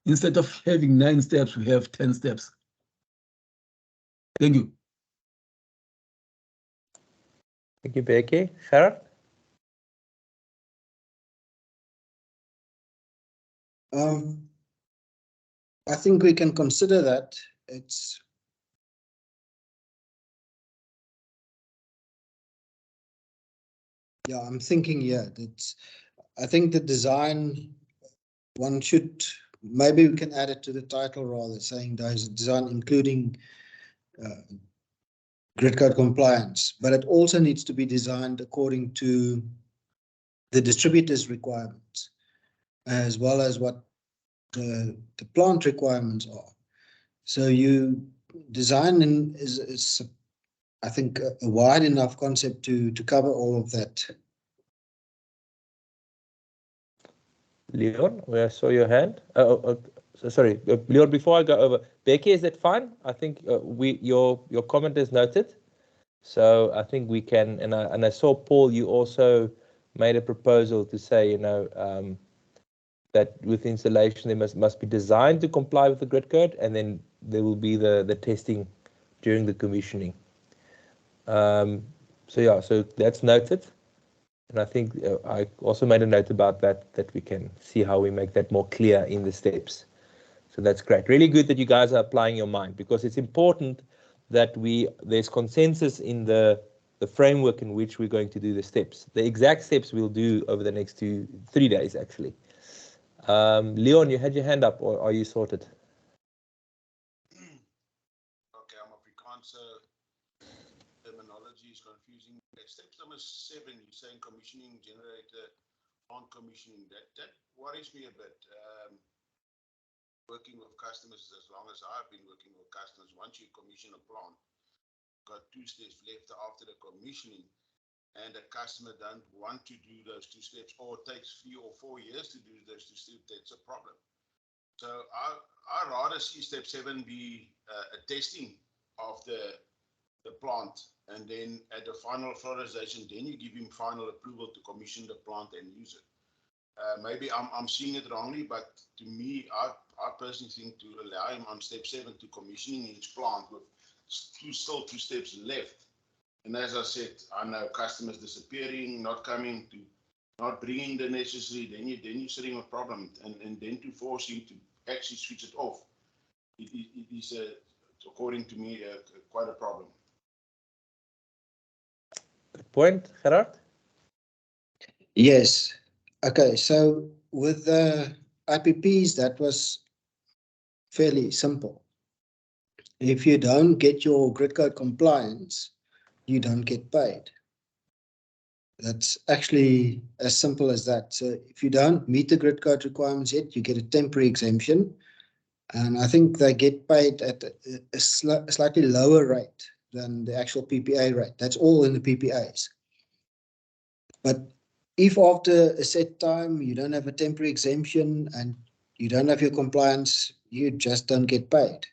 Instead of having 9 steps, we have 10 steps. Thank you. Thank you, Becky. Gerard? I think we can consider that. I'm thinking that I think the design, one should, maybe we can add it to the title rather, saying there's a design including grid code compliance, but it also needs to be designed according to the distributor's requirements, as well as what the plant requirements are. So you design is I think a wide enough concept to cover all of that. Leon, where I saw your hand. Sorry, Leon. Before I go over, Becky, is that fine? I think your comment is noted. So I think we can. And I saw Paul. You also made a proposal to say, you know, that with installation they must be designed to comply with the grid code, and then there will be the testing during the commissioning. So yeah, so that's noted. And I think I also made a note about that we can see how we make that more clear in the steps. So that's great. Really good that you guys are applying your mind, because it's important that there's consensus in the framework in which we're going to do the steps. The exact steps we'll do over the next 3 days, actually. Leon, you had your hand up, or are you sorted? Okay, I'm Afrikaans. Terminology is confusing. Step number 7, you're saying commissioning generator on commissioning. That worries me a bit. Working with customers, as long as I've been working with customers, once you commission a plant, got 2 steps left after the commissioning, and the customer don't want to do those 2 steps, or it takes 3 or 4 years to do those 2 steps, that's a problem. So I rather see step 7 be a testing of the plant, and then at the final authorization, then you give him final approval to commission the plant and use it. Maybe I'm seeing it wrongly, but to me, I personally think to allow him on step 7 to commissioning his plant with still 2 steps left. And as I said, I know customers disappearing, not coming, to not bringing the necessary. Then you're sitting with a problem, and then to force him to actually switch it off, it is according to me quite a problem. Good point, Gerard. Yes. Okay, so with the IPPs, that was fairly simple. If you don't get your grid code compliance, you don't get paid. That's actually as simple as that. So if you don't meet the grid code requirements yet, you get a temporary exemption. And I think they get paid at a slightly lower rate than the actual PPA rate. That's all in the PPAs. But if after a set time you don't have a temporary exemption and you don't have your compliance, you just don't get paid.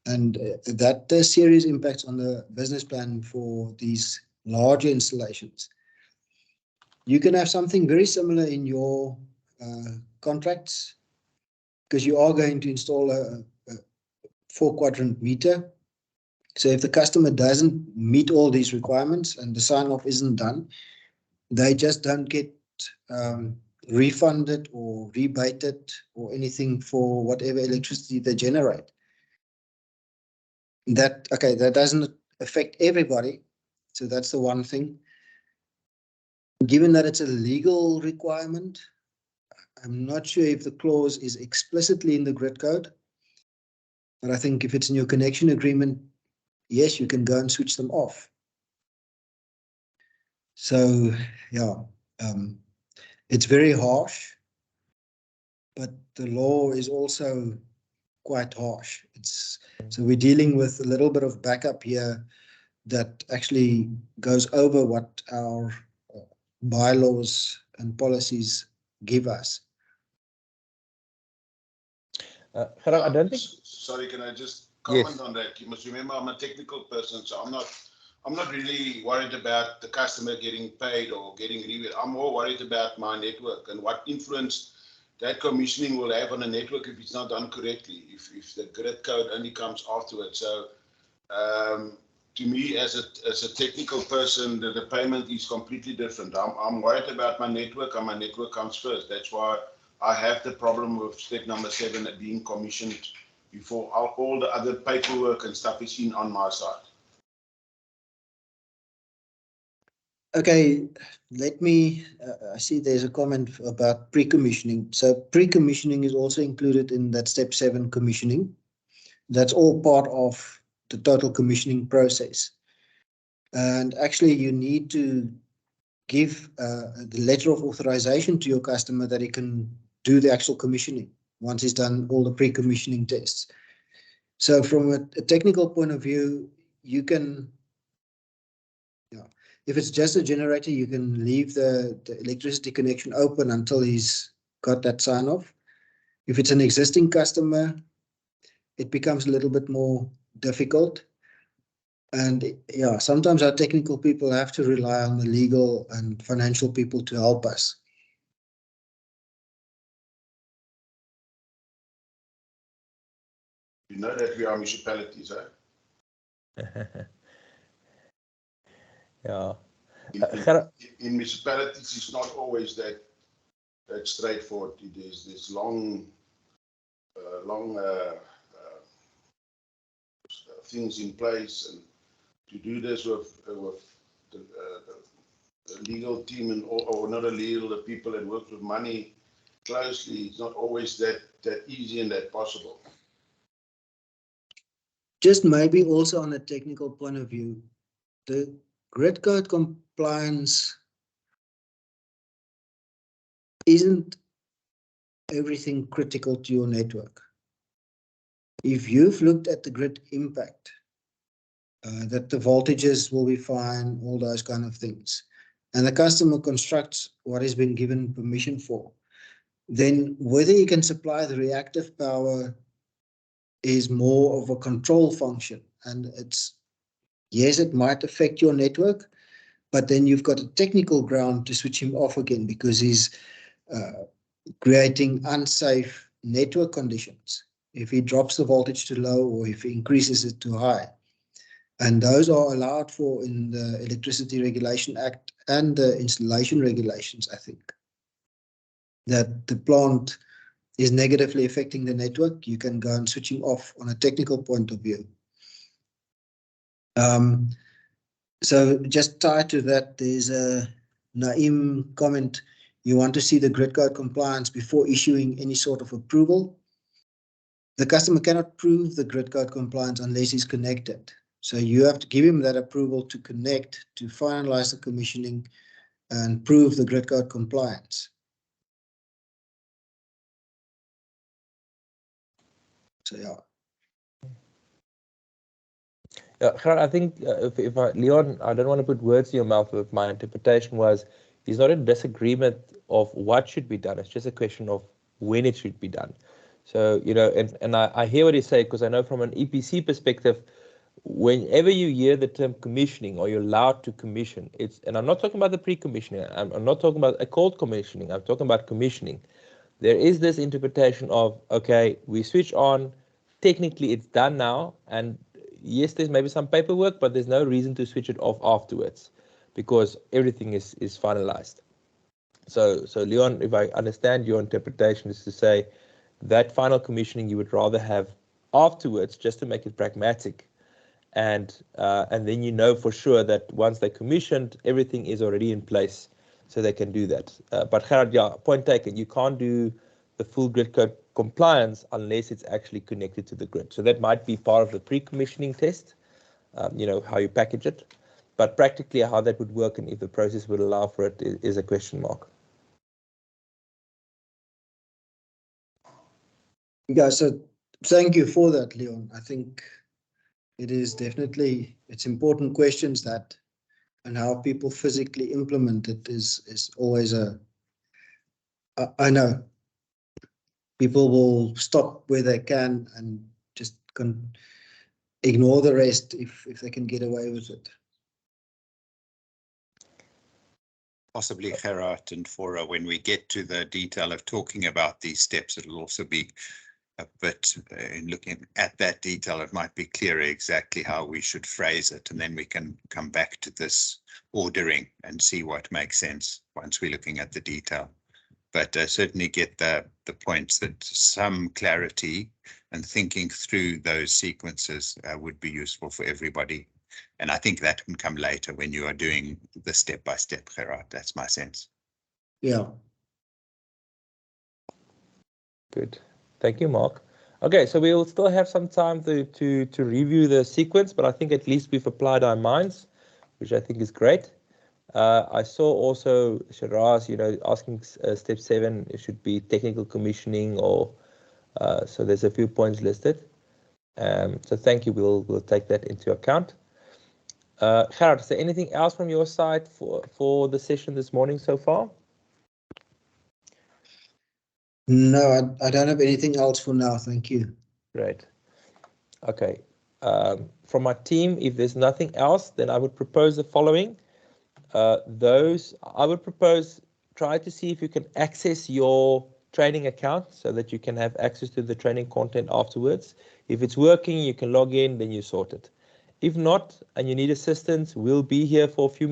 And that has serious impacts on the business plan for these larger installations. You can have something very similar in your contracts, because you are going to install a 4-quadrant meter. So if the customer doesn't meet all these requirements and the sign-off isn't done, they just don't get refunded or rebated or anything for whatever electricity they generate. That doesn't affect everybody. So that's the one thing. Given that it's a legal requirement, I'm not sure if the clause is explicitly in the grid code, but I think if it's in your connection agreement, yes, you can go and switch them off. So yeah, it's very harsh, but the law is also quite harsh. So we're dealing with a little bit of backup here that actually goes over what our bylaws and policies give us. Gerard, I don't think. Sorry, can I just comment Yes. on that? You must remember I'm a technical person, so I'm not really worried about the customer getting paid or getting rebate. I'm more worried about my network and what influence that commissioning will have on the network if it's not done correctly, if the grid code only comes afterwards. So to me, as a technical person, the payment is completely different. I'm worried about my network, and my network comes first. That's why I have the problem with step number 7 being commissioned before all the other paperwork and stuff is in on my side. Okay, let me, I see there's a comment about pre-commissioning. So pre-commissioning is also included in that step 7 commissioning. That's all part of the total commissioning process. And actually, you need to give the letter of authorization to your customer that he can do the actual commissioning once he's done all the pre-commissioning tests. So from a technical point of view, you can, if it's just a generator, you can leave the electricity connection open until he's got that sign off. If it's an existing customer, it becomes a little bit more difficult. And yeah, sometimes our technical people have to rely on the legal and financial people to help us. You know that we are municipalities, eh? Yeah. In municipalities, it's not always that straightforward. There's long things in place, and to do this with the legal team and or not a legal, the people that work with money closely, it's not always that easy and that possible. Just maybe also on a technical point of view, the grid code compliance isn't everything critical to your network. If you've looked at the grid impact, that the voltages will be fine, all those kind of things, and the customer constructs what has been given permission for, then whether you can supply the reactive power is more of a control function. And it's, yes, it might affect your network, but then you've got a technical ground to switch him off again because he's creating unsafe network conditions if he drops the voltage too low or if he increases it too high. And those are allowed for in the Electricity Regulation Act and the installation regulations, I think. That the plant is negatively affecting the network, you can go and switch him off on a technical point of view. So just tied to that, there's a Naim comment. You want to see the grid code compliance before issuing any sort of approval. The customer cannot prove the grid code compliance unless he's connected. So you have to give him that approval to connect, to finalize the commissioning and prove the grid code compliance. So yeah. Yeah, Gerard, I think if Leon, I don't want to put words in your mouth, but my interpretation was he's not in disagreement of what should be done. It's just a question of when it should be done. So, you know, and I hear what you say, because I know from an EPC perspective, whenever you hear the term commissioning or you're allowed to commission, and I'm not talking about the pre-commissioning, I'm not talking about a cold commissioning, I'm talking about commissioning. There is this interpretation of, okay, we switch on, technically it's done now, and yes, there's maybe some paperwork, but there's no reason to switch it off afterwards because everything is finalized. So Leon, if I understand your interpretation, is to say that final commissioning you would rather have afterwards just to make it pragmatic, and then you know for sure that once they're commissioned, everything is already in place, so they can do that. But Gerard, yeah, point taken. You can't do the full grid code compliance unless it's actually connected to the grid. So that might be part of the pre-commissioning test, you know, how you package it. But practically how that would work and if the process would allow for it is a question mark. Yeah, so thank you for that, Leon. I think it is definitely, it's important questions that, and how people physically implement it is always I know people will stop where they can and just ignore the rest if they can get away with it. Possibly Gerard and Fora, when we get to the detail of talking about these steps, it'll also be a bit in looking at that detail, it might be clearer exactly how we should phrase it, and then we can come back to this ordering and see what makes sense once we're looking at the detail. But certainly get the points that some clarity and thinking through those sequences would be useful for everybody. And I think that can come later when you are doing the step-by-step, Gerard. That's my sense. Yeah. Good. Thank you, Mark. Okay, so we will still have some time to review the sequence, but I think at least we've applied our minds. which I think is great. I saw also Shiraz, asking step 7, it should be technical commissioning, or so there's a few points listed. So thank you. We'll take that into account. Gerard, is there anything else from your side for the session this morning so far? No, I don't have anything else for now. Thank you. Great. Okay. From my team, if there's nothing else, then I would propose the following. I would propose, try to see if you can access your training account so that you can have access to the training content afterwards. If it's working, you can log in, then you sort it. If not, and you need assistance, we'll be here for a few